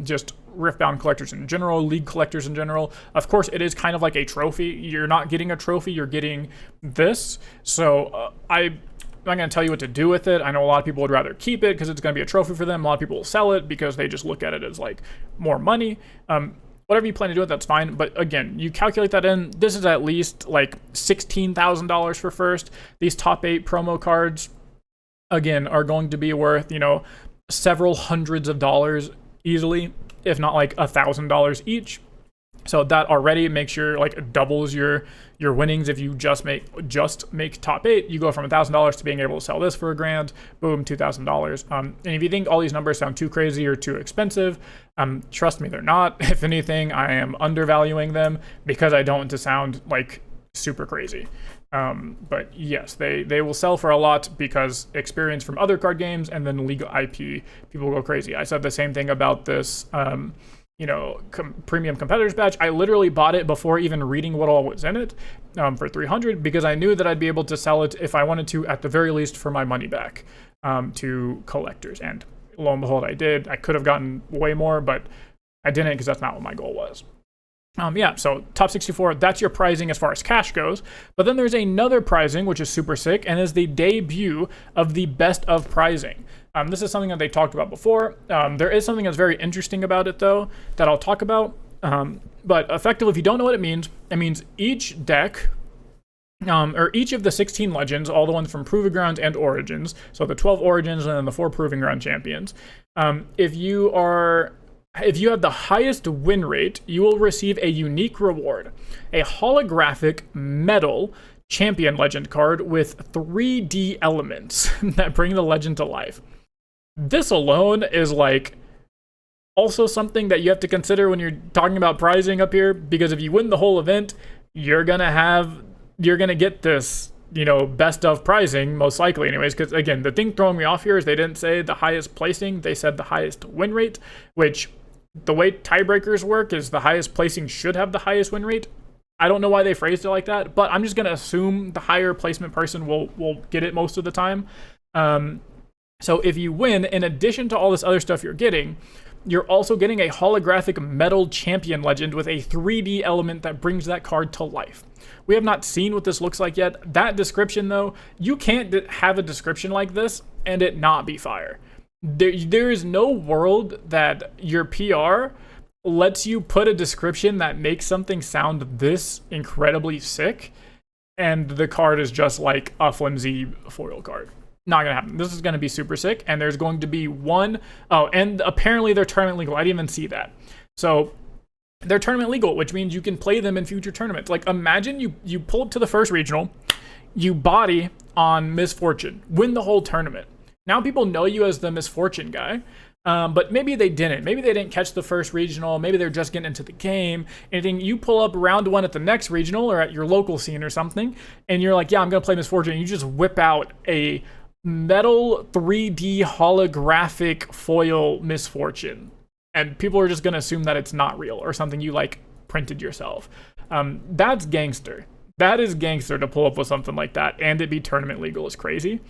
just Riftbound collectors in general, league collectors in general. Of course, it is kind of like a trophy. You're not getting a trophy, you're getting this. So I'm not going to tell you what to do with it. I know a lot of people would rather keep it because it's going to be a trophy for them. A lot of people will sell it because they just look at it as like more money. Whatever you plan to do with, that's fine. But again, you calculate that in. This is at least like $16,000 for first. These top 8 promo cards, again, are going to be worth, several hundreds of dollars easily, if not like $1,000 each. So that already makes doubles your winnings. If you just make top 8, you go from $1,000 to being able to sell this for $1,000. Boom, $2,000. And if you think all these numbers sound too crazy or too expensive, trust me, they're not. If anything, I am undervaluing them because I don't want to sound like super crazy. But yes, they will sell for a lot because experience from other card games and then legal IP, people go crazy. I said the same thing about this. Premium competitors badge. I literally bought it before even reading what all was in it for $300 because I knew that I'd be able to sell it if I wanted to, at the very least, for my money back to collectors. And lo and behold, I did. I could have gotten way more, but I didn't because that's not what my goal was. Yeah, so top 64, that's your prizing as far as cash goes. But then there's another prizing, which is super sick, and is the debut of the best of prizing. This is something that they talked about before. There is something that's very interesting about it, though, that I'll talk about. But effectively, if you don't know what it means each deck, or each of the 16 legends, all the ones from Proving Grounds and Origins, so the 12 Origins and then the 4 Proving Ground champions, if you have the highest win rate, you will receive a unique reward, a holographic metal champion legend card with 3D elements that bring the legend to life. This alone is like also something that you have to consider when you're talking about prizing up here, because if you win the whole event, you're gonna get this, best of prizing, most likely anyways, because again, the thing throwing me off here is they didn't say the highest placing, they said the highest win rate, which the way tiebreakers work is the highest placing should have the highest win rate. I don't know why they phrased it like that, but I'm just going to assume the higher placement person will get it most of the time. So if you win, in addition to all this other stuff you're getting, you're also getting a holographic metal champion legend with a 3D element that brings that card to life. We have not seen what this looks like yet. That description, though, you can't have a description like this and it not be fire. There is no world that your PR lets you put a description that makes something sound this incredibly sick, and the card is just like a flimsy foil card. Not gonna happen. This is gonna be super sick, and there's going to be one. Oh, and apparently they're tournament legal. I didn't even see that. So they're tournament legal, which means you can play them in future tournaments. Like, imagine you pull up to the first regional, you body on Misfortune, win the whole tournament. Now people know you as the Misfortune guy, but maybe they didn't. Maybe they didn't catch the first regional. Maybe they're just getting into the game. Anything, you pull up round one at the next regional or at your local scene or something, and you're like, yeah, I'm going to play Misfortune. And you just whip out a metal 3D holographic foil Misfortune. And people are just going to assume that it's not real or something you like printed yourself. That's gangster. That is gangster to pull up with something like that and it be tournament legal is crazy.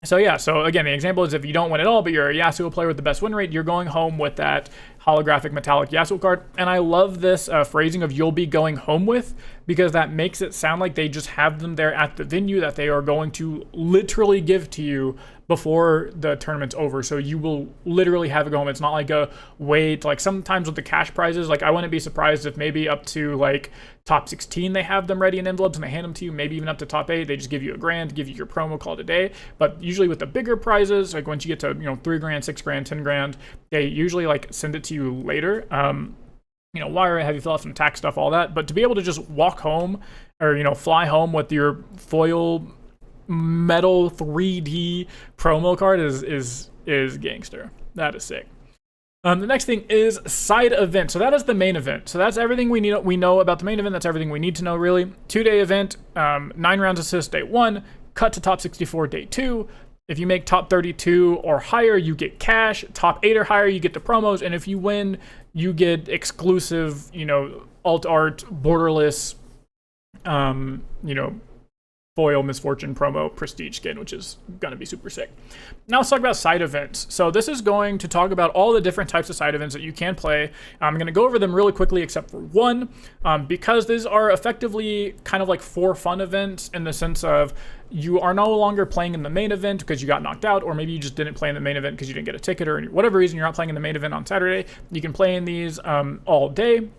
So again, the example is if you don't win at all, but you're a Yasuo player with the best win rate, you're going home with that holographic metallic Yasuo card. And I love this phrasing of you'll be going home with, because that makes it sound like they just have them there at the venue that they are going to literally give to you before the tournament's over. So you will literally have it go home. It's not like a wait, like sometimes with the cash prizes, like I wouldn't be surprised if maybe up to like top 16 they have them ready in envelopes and they hand them to you. Maybe even up to top 8 they just give you $1,000, give you your promo, call it a day. But usually with the bigger prizes, like once you get to $3,000, $6,000, $10,000, they usually like send it to you later. Wire it, have you fill out some tax stuff, all that. But to be able to just walk home or fly home with your foil metal 3D promo card is gangster. That is sick. The next thing is side event. So that is the main event. So that's everything we know about the main event. That's everything we need to know, really. 2-day event, 9 rounds assist day 1, cut to top 64 day 2. If you make top 32 or higher, you get cash. Top 8 or higher, you get the promos. And if you win, you get exclusive, alt art, borderless, foil Misfortune promo prestige skin, which is going to be super sick. Now let's talk about side events. So this is going to talk about all the different types of side events that you can play. I'm going to go over them really quickly except for one, because these are effectively kind of like for fun events in the sense of you are no longer playing in the main event because you got knocked out, or maybe you just didn't play in the main event because you didn't get a ticket, or whatever reason you're not playing in the main event on Saturday. You can play in these all day.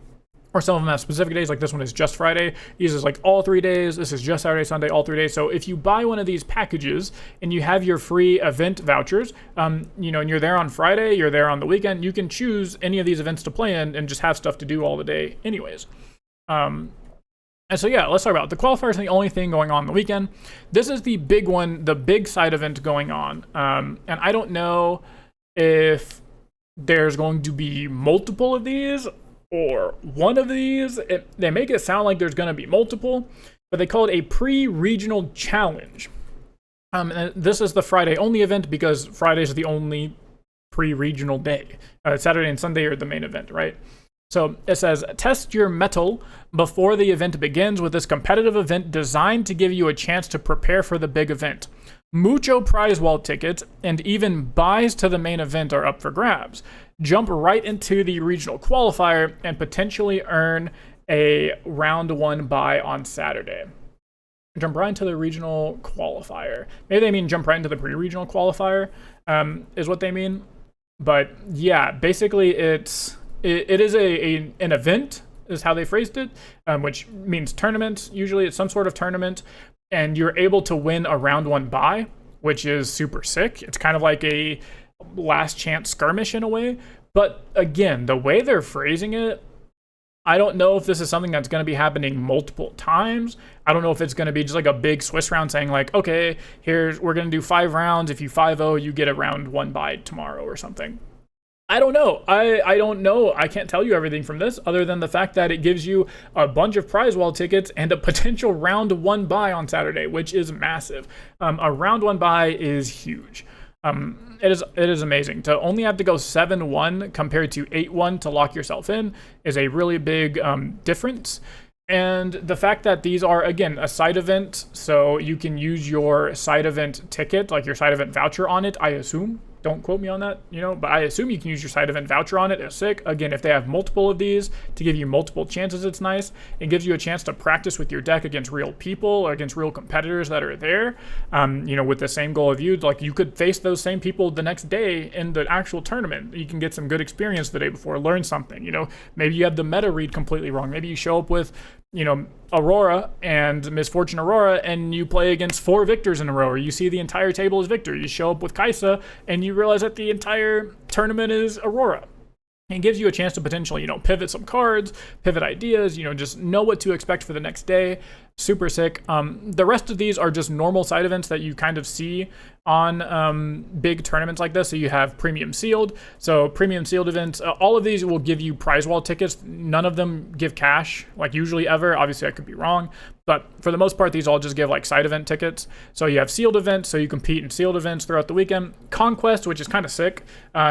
Or some of them have specific days, like this one is just Friday. These is like all 3 days. This is just Saturday, Sunday, all 3 days. So if you buy one of these packages and you have your free event vouchers, and you're there on Friday, you're there on the weekend, you can choose any of these events to play in and just have stuff to do all the day anyways. And so let's talk about it. The qualifiers are the only thing going on the weekend. This is the big one, the big side event going on. And I don't know if there's going to be multiple of these or one of these. They make it sound like there's going to be multiple, but they call it a pre-regional challenge. And this is the Friday only event because Friday is the only pre-regional day. Saturday and Sunday are the main event, right? So it says, test your mettle before the event begins with this competitive event designed to give you a chance to prepare for the big event. Mucho prize wall tickets and even buys to the main event are up for grabs. Jump right into the regional qualifier and potentially earn a round 1 buy on Saturday. Jump right into the regional qualifier. Maybe they mean jump right into the pre-regional qualifier, is what they mean. But yeah, basically it is an event, is how they phrased it, which means tournament. Usually it's some sort of tournament, and you're able to win a round 1 bye, which is super sick. It's kind of like a last chance skirmish in a way. But again, the way they're phrasing it, I don't know if this is something that's going to be happening multiple times. I don't know if it's going to be just like a big Swiss round saying like, okay, we're going to do 5 rounds. If you 5-0, you get a round 1 bye tomorrow or something. I don't know. I don't know. I can't tell you everything from this other than the fact that it gives you a bunch of prize wall tickets and a potential round 1 bye on Saturday, which is massive. A round 1 bye is huge. It is amazing. To only have to go 7-1 compared to 8-1 to lock yourself in is a really big difference. And the fact that these are, again, a side event, so you can use your side event ticket, like your side event voucher on it, I assume. Don't quote me on that, but I assume you can use your side event voucher on it. It's sick. Again, if they have multiple of these to give you multiple chances, it's nice. It gives you a chance to practice with your deck against real people or against real competitors that are there, with the same goal of you. Like, you could face those same people the next day in the actual tournament. You can get some good experience the day before, learn something. Maybe you have the meta read completely wrong. Maybe you show up with, Aurora and Misfortune Aurora, and you play against 4 victors in a row, or you see the entire table as victor. You show up with Kaisa, and you realize that the entire tournament is Aurora. It gives you a chance to potentially, pivot some cards, pivot ideas, just know what to expect for the next day. Super sick. The rest of these are just normal side events that you kind of see on big tournaments like this. So you have premium sealed. So premium sealed events, all of these will give you prize wall tickets. None of them give cash, like usually ever. Obviously, I could be wrong. But for the most part, these all just give like side event tickets. So you have sealed events, so you compete in sealed events throughout the weekend. Conquest, which is kind of sick.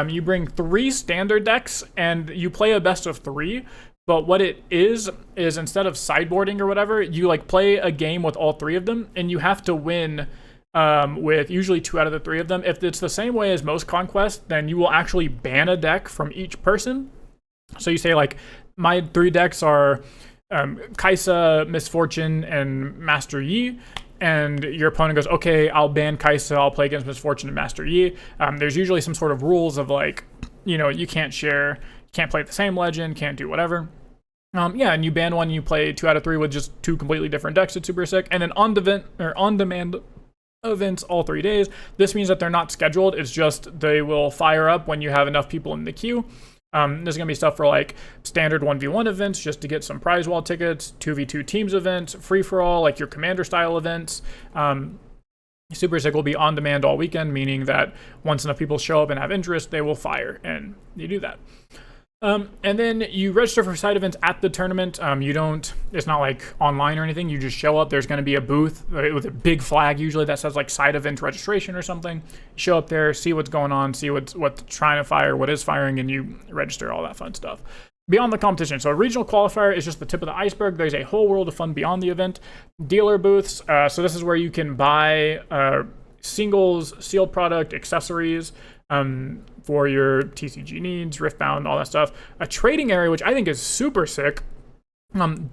You bring 3 standard decks and you play a best of 3. But what it is instead of sideboarding or whatever, you like play a game with all 3 of them, and you have to win with usually 2 out of the 3 of them. If it's the same way as most Conquest, then you will actually ban a deck from each person. So you say like, my 3 decks are Kaisa, Misfortune, and Master Yi. And your opponent goes, okay, I'll ban Kaisa, I'll play against Misfortune and Master Yi. There's usually some sort of rules of like, you can't share, can't play the same legend, can't do whatever. And you ban one, you play 2 out of 3 with just 2 completely different decks. It's super sick. And then on-demand events all 3 days. This means that they're not scheduled. It's just they will fire up when you have enough people in the queue. There's going to be stuff for like standard 1v1 events just to get some prize wall tickets, 2v2 teams events, free-for-all, like your commander style events. Super Sick will be on demand all weekend, meaning that once enough people show up and have interest, they will fire, and you do that. And then you register for side events at the tournament. It's not like online or anything. You just show up. There's going to be a booth with a big flag usually that says like side event registration or something. You show up there, see what's going on, see what's trying to fire, what is firing, and you register all that fun stuff. Beyond the competition. So a regional qualifier is just the tip of the iceberg. There's a whole world of fun beyond the event. Dealer booths. So this is where you can buy singles, sealed product, accessories, for your TCG needs, Riftbound, all that stuff. A trading area, which I think is super sick.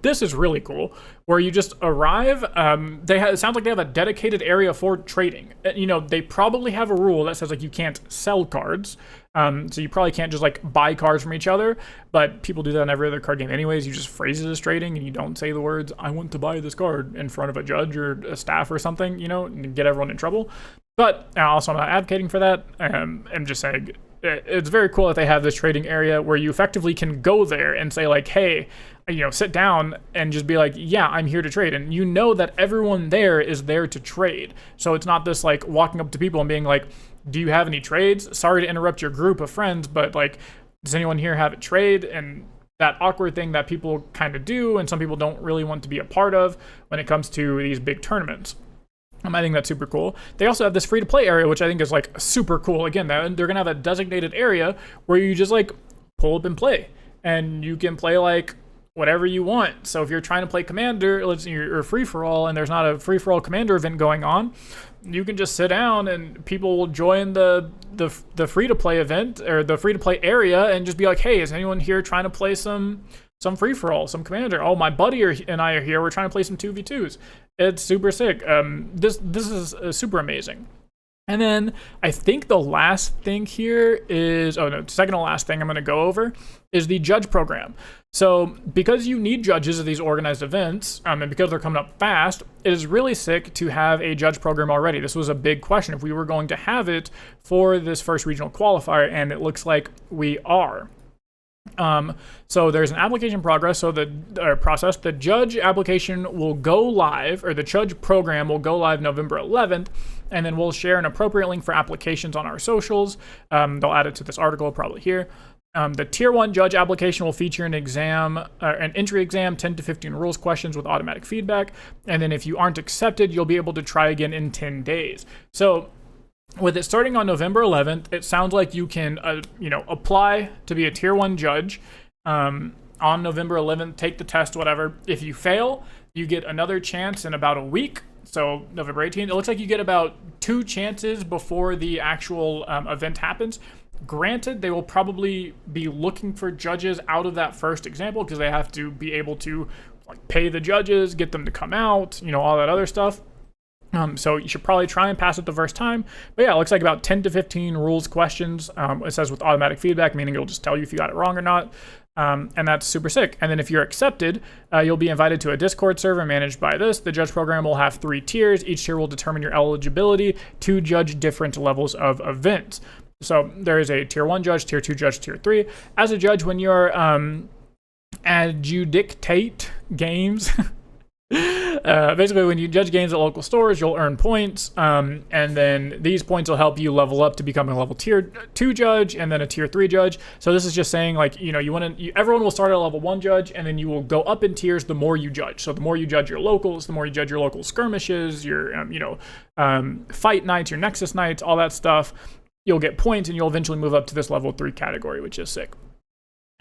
This is really cool, where you just arrive. It sounds like they have a dedicated area for trading. They probably have a rule that says like you can't sell cards. So you probably can't just like buy cards from each other, but people do that in every other card game anyways. You just phrase it as trading and you don't say the words, I want to buy this card in front of a judge or a staff or something, and get everyone in trouble. But also I'm not advocating for that. I'm just saying it's very cool that they have this trading area where you effectively can go there and say like, hey, sit down and just be like, yeah, I'm here to trade. And that everyone there is there to trade. So it's not this like walking up to people and being like, do you have any trades? Sorry to interrupt your group of friends, but like, does anyone here have a trade? And that awkward thing that people kind of do and some people don't really want to be a part of when it comes to these big tournaments. I think that's super cool. They also have this free-to-play area, which I think is like super cool. Again, they're going to have a designated area where you just like pull up and play. And you can play like whatever you want. So if you're trying to play Commander, or free-for-all, and there's not a free-for-all Commander event going on, you can just sit down and people will join the free-to-play event or the free-to-play area and just be like, hey, is anyone here trying to play some free-for-all, some Commander? Oh, my buddy and I are here. We're trying to play some 2v2s. It's super sick. This is super amazing. And then I think the last thing here is, second to last thing I'm going to go over is the judge program. So because you need judges at these organized events, and because they're coming up fast, it is really sick to have a judge program already. This was a big question if we were going to have it for this first regional qualifier, and it looks like we are. So there's an application process. The judge application will go live, or the judge program will go live November 11th, and then we'll share an appropriate link for applications on our socials. They'll add it to this article probably here. The Tier 1 judge application will feature an entry exam, 10 to 15 rules questions with automatic feedback, and then if you aren't accepted, you'll be able to try again in 10 days. So with it starting on November 11th, it sounds like you can, apply to be a Tier 1 judge on November 11th, take the test, whatever. If you fail, you get another chance in about a week. So November 18th, it looks like you get about 2 chances before the actual event happens. Granted, they will probably be looking for judges out of that first example because they have to be able to pay the judges, get them to come out, all that other stuff. So you should probably try and pass it the first time. But yeah, it looks like about 10 to 15 rules questions. It says with automatic feedback, meaning it'll just tell you if you got it wrong or not. And that's super sick. And then if you're accepted, you'll be invited to a Discord server managed by this. The judge program will have 3 tiers. Each tier will determine your eligibility to judge different levels of events. So there is a Tier 1 judge, Tier 2 judge, Tier 3. As a judge, when you're adjudicate games... basically, when you judge games at local stores, you'll earn points, and then these points will help you level up to become a level Tier 2 judge and then a Tier 3 judge. So this is just saying, everyone will start at a level 1 judge, and then you will go up in tiers the more you judge. So the more you judge your locals, the more you judge your local skirmishes, your fight nights, your Nexus nights, all that stuff. You'll get points, and you'll eventually move up to this level 3 category, which is sick.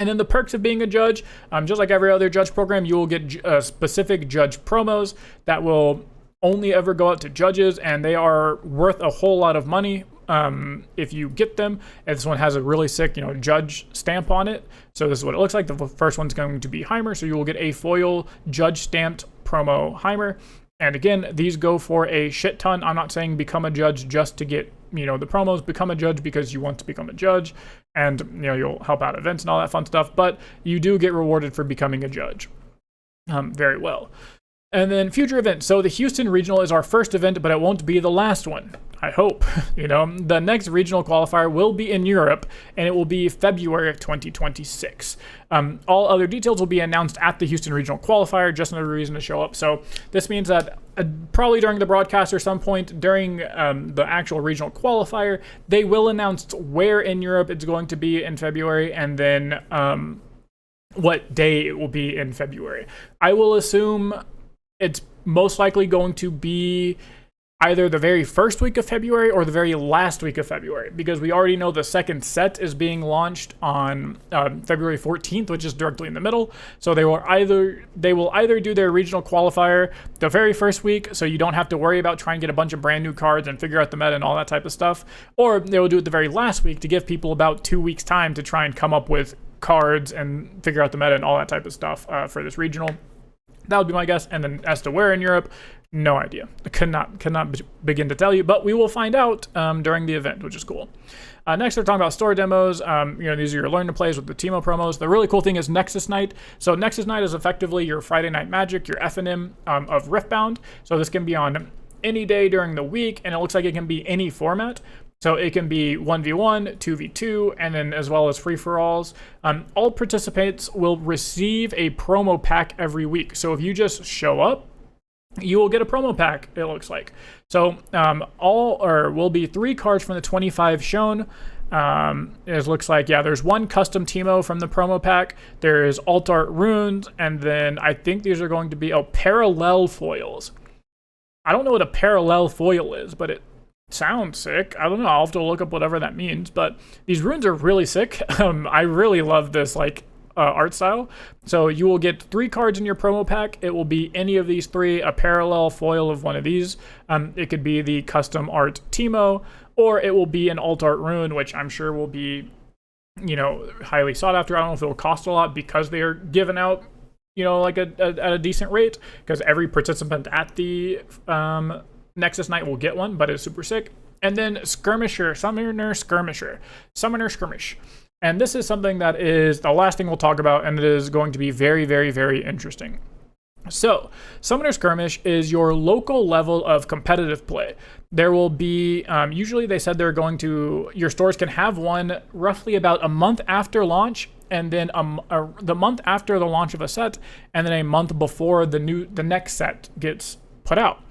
And then the perks of being a judge, just like every other judge program, you will get specific judge promos that will only ever go out to judges, and they are worth a whole lot of money if you get them. And this one has a really sick, judge stamp on it. So this is what it looks like. The first one's going to be Heimer, so you will get a foil judge stamped promo Heimer. And again, these go for a shit ton. I'm not saying become a judge just to get, the promos. Become a judge because you want to become a judge, and you'll help out events and all that fun stuff. But you do get rewarded for becoming a judge. Very well. And then future events. So the Houston Regional is our first event, but it won't be the last one. I hope. The next regional qualifier will be in Europe, and it will be February of 2026. All other details will be announced at the Houston Regional Qualifier, just another reason to show up. So this means that probably during the broadcast or some point during the actual regional qualifier, they will announce where in Europe it's going to be in February, and then what day it will be in February. I will assume it's most likely going to be either the very first week of February or the very last week of February, because we already know the second set is being launched on February 14th, which is directly in the middle. So they will either do their regional qualifier the very first week, so you don't have to worry about trying to get a bunch of brand new cards and figure out the meta and all that type of stuff, or they will do it the very last week to give people about 2 weeks time to try and come up with cards and figure out the meta and all that type of stuff for this regional. That would be my guess. And then as to where in Europe, no idea. I cannot begin to tell you, but we will find out during the event, which is cool. Next, we're talking about store demos. These are your learn to plays with the Teemo promos. The really cool thing is Nexus Night. So Nexus Night is effectively your Friday Night Magic, your FNM of Riftbound. So this can be on any day during the week, and it looks like it can be any format. So it can be 1v1, 2v2, and then as well as free-for-alls. All participants will receive a promo pack every week. So if you just show up, you will get a promo pack, it looks like. So will be 3 cards from the 25 shown. It looks like, there's 1 custom Teemo from the promo pack. There's alt art runes, and then I think these are going to be parallel foils. I don't know what a parallel foil is, but it sounds sick. I don't know. I'll have to look up whatever that means, but these runes are really sick. I really love this art style. So you will get 3 cards in your promo pack. It will be any of these 3, a parallel foil of one of these. It could be the custom art Teemo, or it will be an alt art rune, which I'm sure will be, you know, highly sought after. I don't know if it will cost a lot because they are given out, you know, like at a decent rate, because every participant at the Nexus Night will get one, but it's super sick. And then Skirmisher, Summoner Skirmish. And this is something that is the last thing we'll talk about, and it is going to be very, very, very interesting. So, Summoner Skirmish is your local level of competitive play. There will be, usually they said they're going to, your stores can have one roughly about a month after launch, and then the month after the launch of a set, and then a month before the next set gets put out.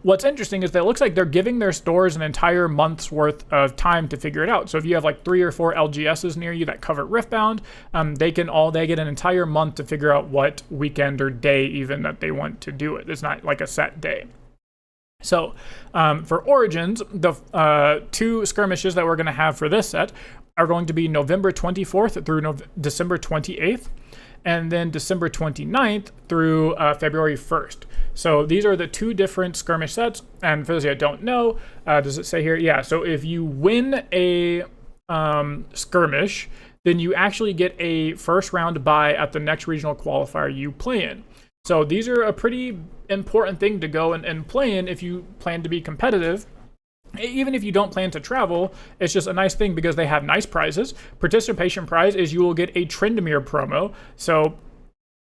What's interesting is that it looks like they're giving their stores an entire month's worth of time to figure it out. So if you have like 3 or 4 LGSs near you that cover Riftbound, they get an entire month to figure out what weekend or day even that they want to do it. It's not like a set day. So for Origins, the 2 skirmishes that we're going to have for this set are going to be November 24th through December 28th, and then December 29th through February 1st. So these are the 2 different skirmish sets. And for those of you that don't know, does it say here? Yeah, so if you win a skirmish, then you actually get a first round bye at the next regional qualifier you play in. So these are a pretty important thing to go and play in if you plan to be competitive. Even if you don't plan to travel, it's just a nice thing because they have nice prizes. Participation prize is you will get a Tryndamere promo. So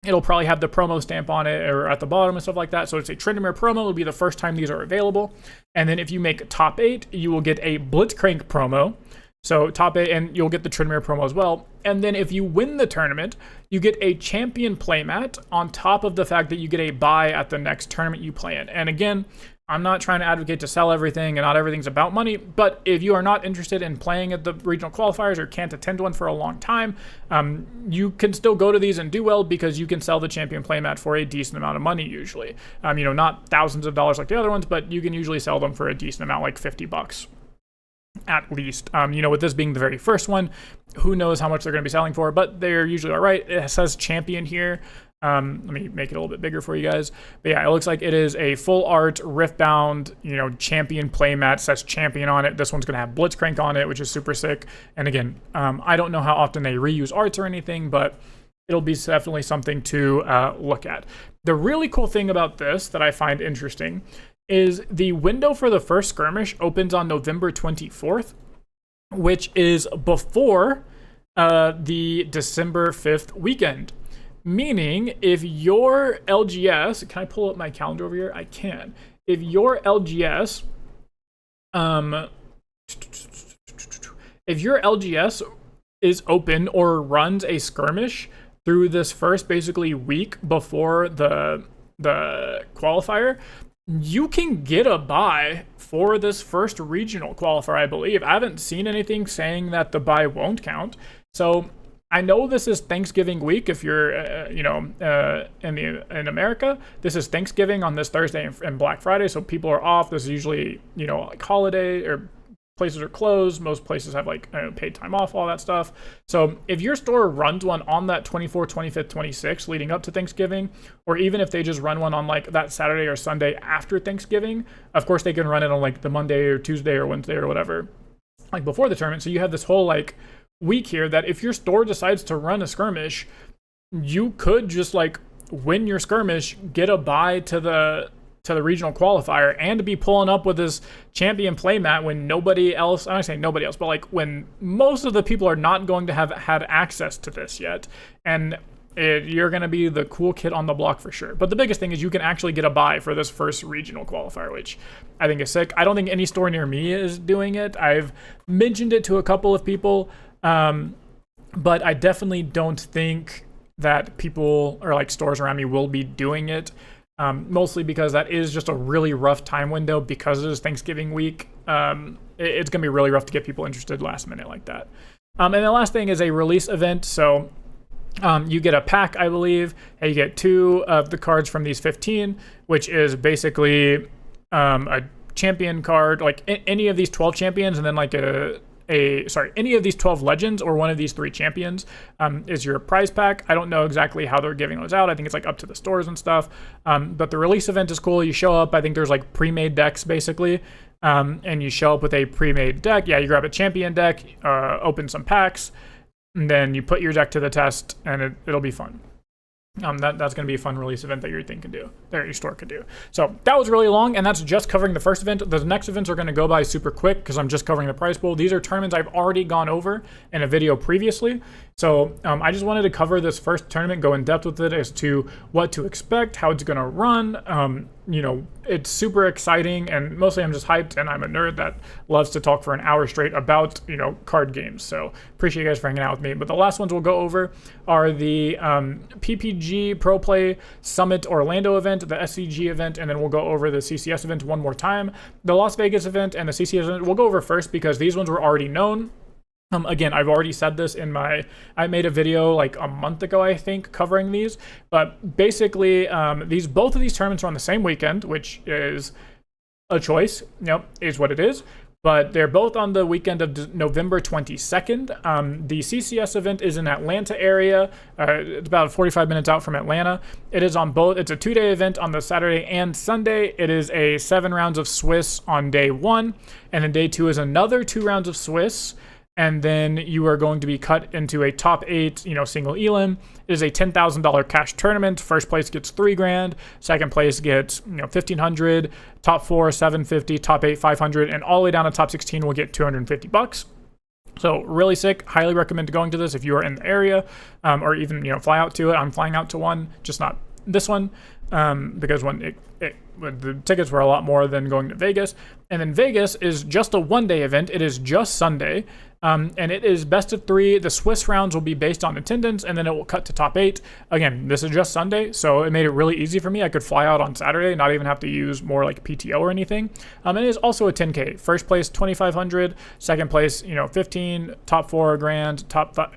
it'll probably have the promo stamp on it or at the bottom and stuff like that. So it's a Tryndamere promo. It'll be the first time these are available. And then if you make top 8, you will get a Blitzcrank promo. So top 8, and you'll get the Tryndamere promo as well. And then if you win the tournament, you get a champion playmat on top of the fact that you get a bye at the next tournament you play in. And again, I'm not trying to advocate to sell everything, and not everything's about money, but if you are not interested in playing at the regional qualifiers or can't attend one for a long time, you can still go to these and do well because you can sell the champion playmat for a decent amount of money usually. You know, not thousands of dollars like the other ones, but you can usually sell them for a decent amount, like $50 at least. You know, with this being the very first one, who knows how much they're going to be selling for, but they're usually all right. It says champion here. Let me make it a little bit bigger for you guys. But yeah, it looks like it is a full art Riftbound, you know, champion playmat. Says champion on it. This one's going to have Blitzcrank on it, which is super sick. And again, I don't know how often they reuse arts or anything, but it'll be definitely something to look at. The really cool thing about this that I find interesting is the window for the first skirmish opens on November 24th, which is before the December 5th weekend. Meaning, if your LGS, can I pull up my calendar over here? I can. If your LGS, is open or runs a skirmish through this first basically week before the qualifier, you can get a bye for this first regional qualifier, I believe. I haven't seen anything saying that the bye won't count. So I know this is Thanksgiving week if you're, in America. This is Thanksgiving on this Thursday and Black Friday, so people are off. This is usually, you know, like holiday or places are closed. Most places have like paid time off, all that stuff. So if your store runs one on that 24th, 25th, 26th leading up to Thanksgiving, or even if they just run one on like that Saturday or Sunday after Thanksgiving, of course they can run it on like the Monday or Tuesday or Wednesday or whatever, like before the tournament. So you have this whole like week here that if your store decides to run a skirmish, you could just like win your skirmish, get a bye to the regional qualifier, and be pulling up with this champion playmat when nobody else, I'm not saying nobody else, but like when most of the people are not going to have had access to this yet. And you're going to be the cool kid on the block for sure. But the biggest thing is you can actually get a bye for this first regional qualifier, which I think is sick. I don't think any store near me is doing it. I've mentioned it to a couple of people, but I definitely don't think that people or like stores around me will be doing it. Mostly because that is just a really rough time window because it is Thanksgiving week. It's going to be really rough to get people interested last minute like that. And the last thing is a release event. So you get a pack, I believe, and you get 2 of the cards from these 15, which is basically a champion card, like any of these 12 champions, and then like any of these 12 legends or one of these 3 champions is your prize pack. I don't know exactly how they're giving those out. I think it's like up to the stores and stuff. But the release event is cool. You show up. I think there's like pre-made decks basically. And you show up with a pre-made deck. Yeah, you grab a champion deck, open some packs, and then you put your deck to the test, and it'll be fun. That's going to be a fun release event that your thing can do, that your store could do. So that was really long, and that's just covering the first event. The next events are going to go by super quick because I'm just covering the prize pool. These are tournaments I've already gone over in a video previously. So I just wanted to cover this first tournament, go in depth with it as to what to expect, how it's going to run. You know, it's super exciting, and mostly I'm just hyped, and I'm a nerd that loves to talk for an hour straight about, you know, card games. So appreciate you guys for hanging out with me. But the last ones we'll go over are the PPG Pro Play Summit Orlando event, the SCG event, and then we'll go over the CCS event one more time. The Las Vegas event and the CCS event we'll go over first because these ones were already known. Again, I've already said this in I made a video like a month ago, I think, covering these. But basically, both of these tournaments are on the same weekend, which is a choice. Yep, is what it is. But they're both on the weekend of November 22nd. The CCS event is in Atlanta area. It's about 45 minutes out from Atlanta. It is on both. It's a 2-day event on the Saturday and Sunday. It is a 7 rounds of Swiss on day 1. And then day 2 is another 2 rounds of Swiss. And then you are going to be cut into a top 8, you know, single elim. It is a $10,000 cash tournament. First place gets $3,000. Second place gets, you know, $1,500. Top 4, $750. Top 8, $500. And all the way down to top 16 will get $250. So really sick. Highly recommend going to this if you are in the area, or even, you know, fly out to it. I'm flying out to one, just not this one, because the tickets were a lot more than going to Vegas. And then Vegas is just a 1-day event. It is just Sunday. And it is best of 3. The Swiss rounds will be based on attendance, and then it will cut to top 8. Again, this is just Sunday, so it made it really easy for me. I could fly out on Saturday, not even have to use more like PTO or anything. And it is also a 10K. First place, $2,500. Second place, you know, $15,000. Top 4, $1,000.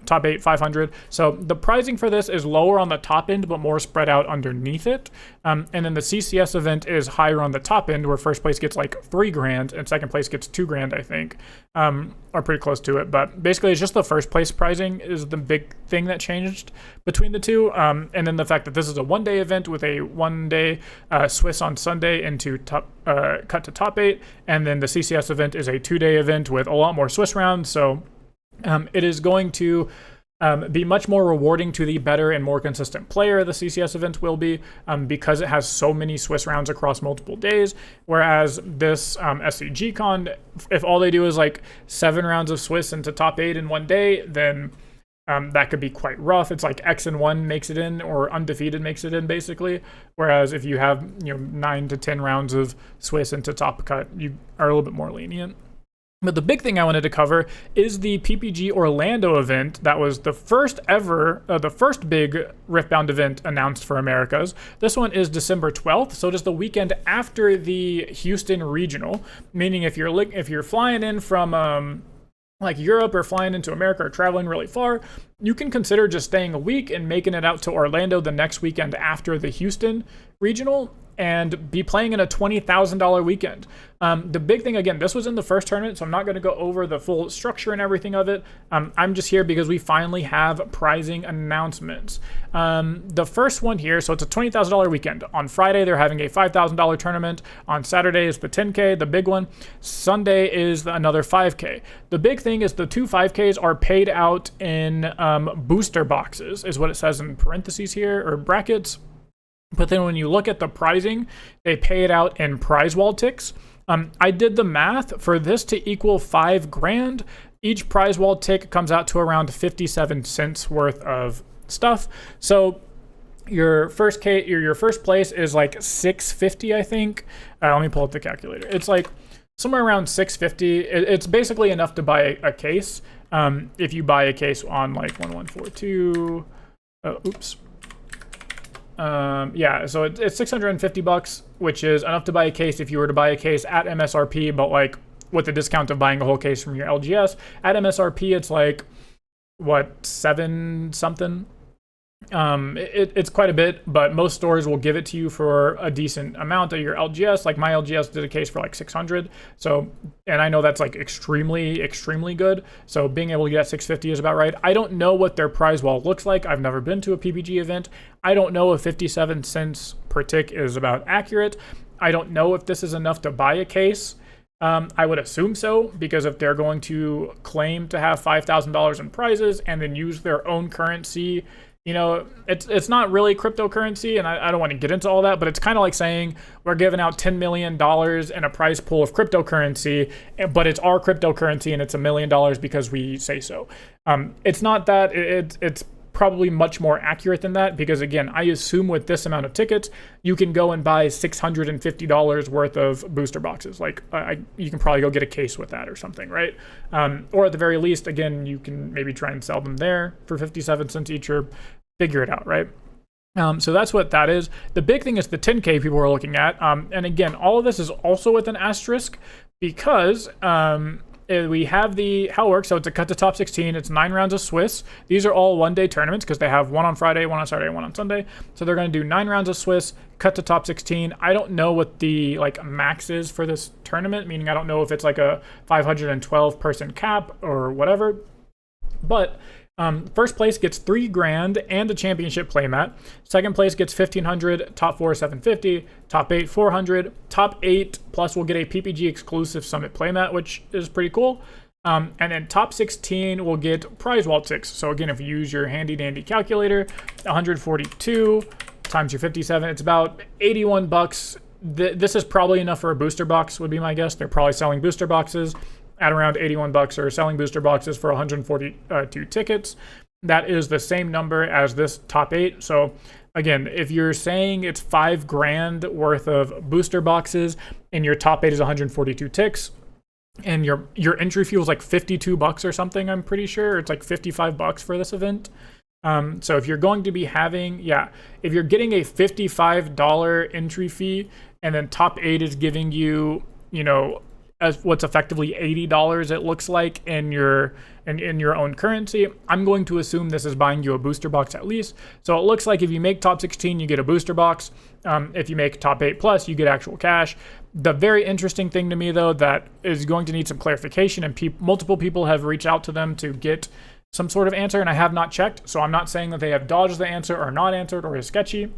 Top 8, $500. So the pricing for this is lower on the top end, but more spread out underneath it. And then the CCS event is higher on the top end, where first place gets like $3,000 and second place gets $2,000, I think, or pretty close to it. But basically, it's just the first place pricing is the big thing that changed between the two. And then the fact that this is a 1-day event with a 1-day Swiss on Sunday into cut to top 8, and then the CCS event is a 2-day event with a lot more Swiss rounds. So it is going to be much more rewarding to the better and more consistent player. The CCS event will be, because it has so many Swiss rounds across multiple days, whereas this SCG con, if all they do is like 7 rounds of Swiss into top 8 in 1 day, then that could be quite rough. It's like X and 1 makes it in, or undefeated makes it in, basically. Whereas if you have, you know, 9 to 10 rounds of Swiss into top cut, you are a little bit more lenient. But the big thing I wanted to cover is the PPG Orlando event. That was the first big Riftbound event announced for Americas. This one is December 12th, so just the weekend after the Houston Regional. Meaning if you're flying in from like Europe or flying into America or traveling really far, you can consider just staying a week and making it out to Orlando the next weekend after the Houston Regional, and be playing in a $20,000 weekend. The big thing, again, this was in the first tournament, so I'm not going to go over the full structure and everything of it. I'm just here because we finally have prizing announcements. The first one here, so it's a $20,000 weekend. On Friday, they're having a $5,000 tournament. On Saturday is the 10K, the big one. Sunday is another 5K. The big thing is the 2 5Ks are paid out in booster boxes, is what it says in parentheses here, or brackets. But then when you look at the pricing, they pay it out in prize wall ticks. I did the math for this to equal $5,000. Each prize wall tick comes out to around 57 cents worth of stuff. So your first place is like $6.50, I think. Let me pull up the calculator. It's like somewhere around $6.50. It's basically enough to buy a case. If you buy a case on like 1142, yeah, so it's $650, which is enough to buy a case if you were to buy a case at MSRP, but like with the discount of buying a whole case from your LGS. At MSRP, it's like, what, 7 something? It's quite a bit, but most stores will give it to you for a decent amount of your LGS. Like my LGS did a case for like 600. So, and I know that's like extremely good. So being able to get 650 is about right. I don't know what their prize wall looks like. I've never been to a PPG event. I don't know if 57 cents per tick is about accurate. I don't know if this is enough to buy a case. I would assume so, because if they're going to claim to have $5,000 in prizes and then use their own currency, you know, it's not really cryptocurrency, and I don't want to get into all that, but it's kind of like saying we're giving out $10 million in a prize pool of cryptocurrency, but it's our cryptocurrency and it's $1 million because we say so. It's not that. It's probably much more accurate than that, because again, I assume with this amount of tickets, you can go and buy $650 worth of booster boxes. Like you can probably go get a case with that or something, right? Or at the very least, again, you can maybe try and sell them there for 57 cents each, or figure it out, right? So that's what that is. The big thing is the 10K people are looking at. And again, all of this is also with an asterisk, because we have how it works. So it's a cut to top 16. It's 9 rounds of Swiss. These are all one-day tournaments, because they have one on Friday, one on Saturday, one on Sunday. So they're going to do 9 rounds of Swiss, cut to top 16. I don't know what the like max is for this tournament, meaning I don't know if it's like a 512 person cap or whatever. But first place gets $3,000 and a championship playmat. Second place gets $1,500. Top 4 $750. Top 8 $400. Top 8 plus will get a PPG exclusive Summit playmat, which is pretty cool. And then top 16 will get prize wall ticks. So again, if you use your handy dandy calculator, 142 times your 57, it's about 81 bucks. This is probably enough for a booster box, would be my guess. They're probably selling booster boxes at around 81 bucks, or selling booster boxes for 142 tickets. That is the same number as this top 8. So again, if you're saying it's $5,000 worth of booster boxes and your top 8 is 142 ticks, and your entry fee was like 52 bucks or something, I'm pretty sure it's like 55 bucks for this event. So if you're going to be having, if you're getting a $55 entry fee, and then top 8 is giving you, as what's effectively $80, it looks like, in your own currency, I'm going to assume this is buying you a booster box at least. So it looks like if you make top 16, you get a booster box. If you make top 8 plus, you get actual cash. The very interesting thing to me, though, that is going to need some clarification, and multiple people have reached out to them to get some sort of answer, and I have not checked. So I'm not saying that they have dodged the answer or not answered or is sketchy,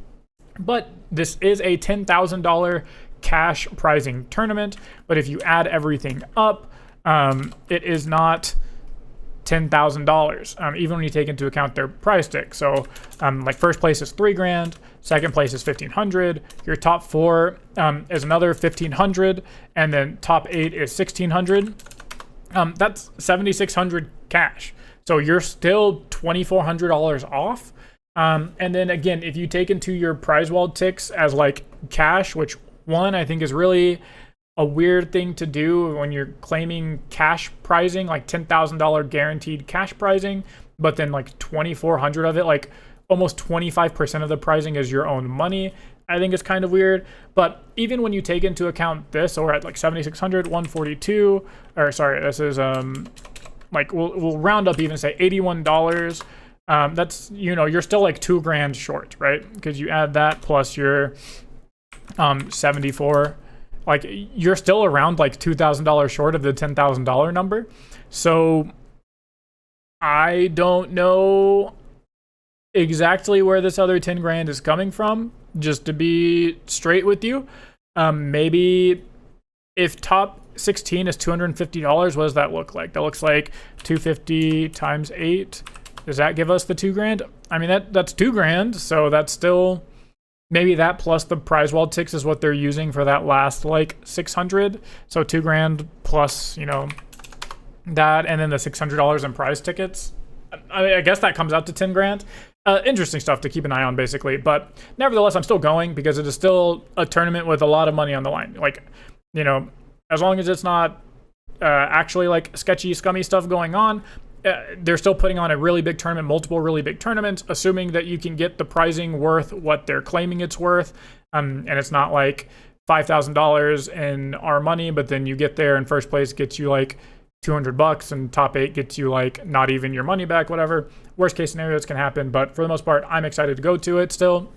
but this is a $10,000 cash prizing tournament. But if you add everything up, it is not $10,000, even when you take into account their prize stick. So like first place is $3,000, second place is $1,500, your top 4 is another $1,500, and then top 8 is $1,600. That's $7,600 cash. So you're still $2,400 off. And then again, if you take into your prize wall ticks as like cash, which one I think is really a weird thing to do when you're claiming cash prizing, like $10,000 guaranteed cash prizing, but then like 2,400 of it, like almost 25% of the prizing is your own money. I think it's kind of weird. But even when you take into account this, or at like 7,600, 142, or sorry, this is like we'll round up, even say $81. That's, you're still like $2,000 short, right? Because you add that plus your 74, like you're still around like $2,000 short of the $10,000 number. So I don't know exactly where this other $10,000 is coming from, just to be straight with you. Maybe if top 16 is $250, what does that look like? That looks like 250 times 8. Does that give us the $2,000? I mean, that's $2,000, so that's still maybe that plus the prize wall ticks is what they're using for that last like 600. So $2,000 plus, that, and then the $600 in prize tickets. I guess that comes out to $10,000. Interesting stuff to keep an eye on, basically. But nevertheless, I'm still going, because it is still a tournament with a lot of money on the line. Like, as long as it's not actually like sketchy, scummy stuff going on, they're still putting on a really big tournament, multiple really big tournaments, assuming that you can get the prizing worth what they're claiming it's worth. And it's not like $5,000 in our money, but then you get there and first place gets you like $200, and top 8 gets you like not even your money back, whatever. Worst case scenarios can happen, but for the most part, I'm excited to go to it still.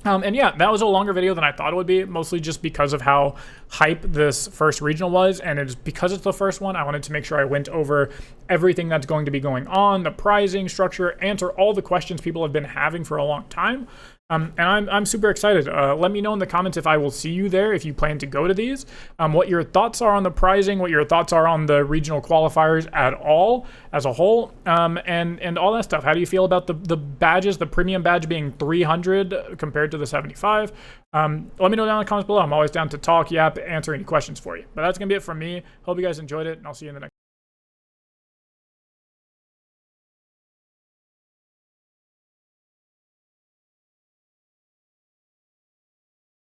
And yeah, that was a longer video than I thought it would be, mostly just because of how hype this first regional was. And it's because it's the first one, I wanted to make sure I went over everything that's going to be going on, the prizing structure, answer all the questions people have been having for a long time. And I'm super excited. Let me know in the comments if I will see you there, if you plan to go to these, what your thoughts are on the prizing, what your thoughts are on the regional qualifiers at all, as a whole, and all that stuff. How do you feel about the badges, the premium badge being 300 compared to the 75? Let me know down in the comments below. I'm always down to talk, yap, answer any questions for you. But that's going to be it from me. Hope you guys enjoyed it, and I'll see you in the next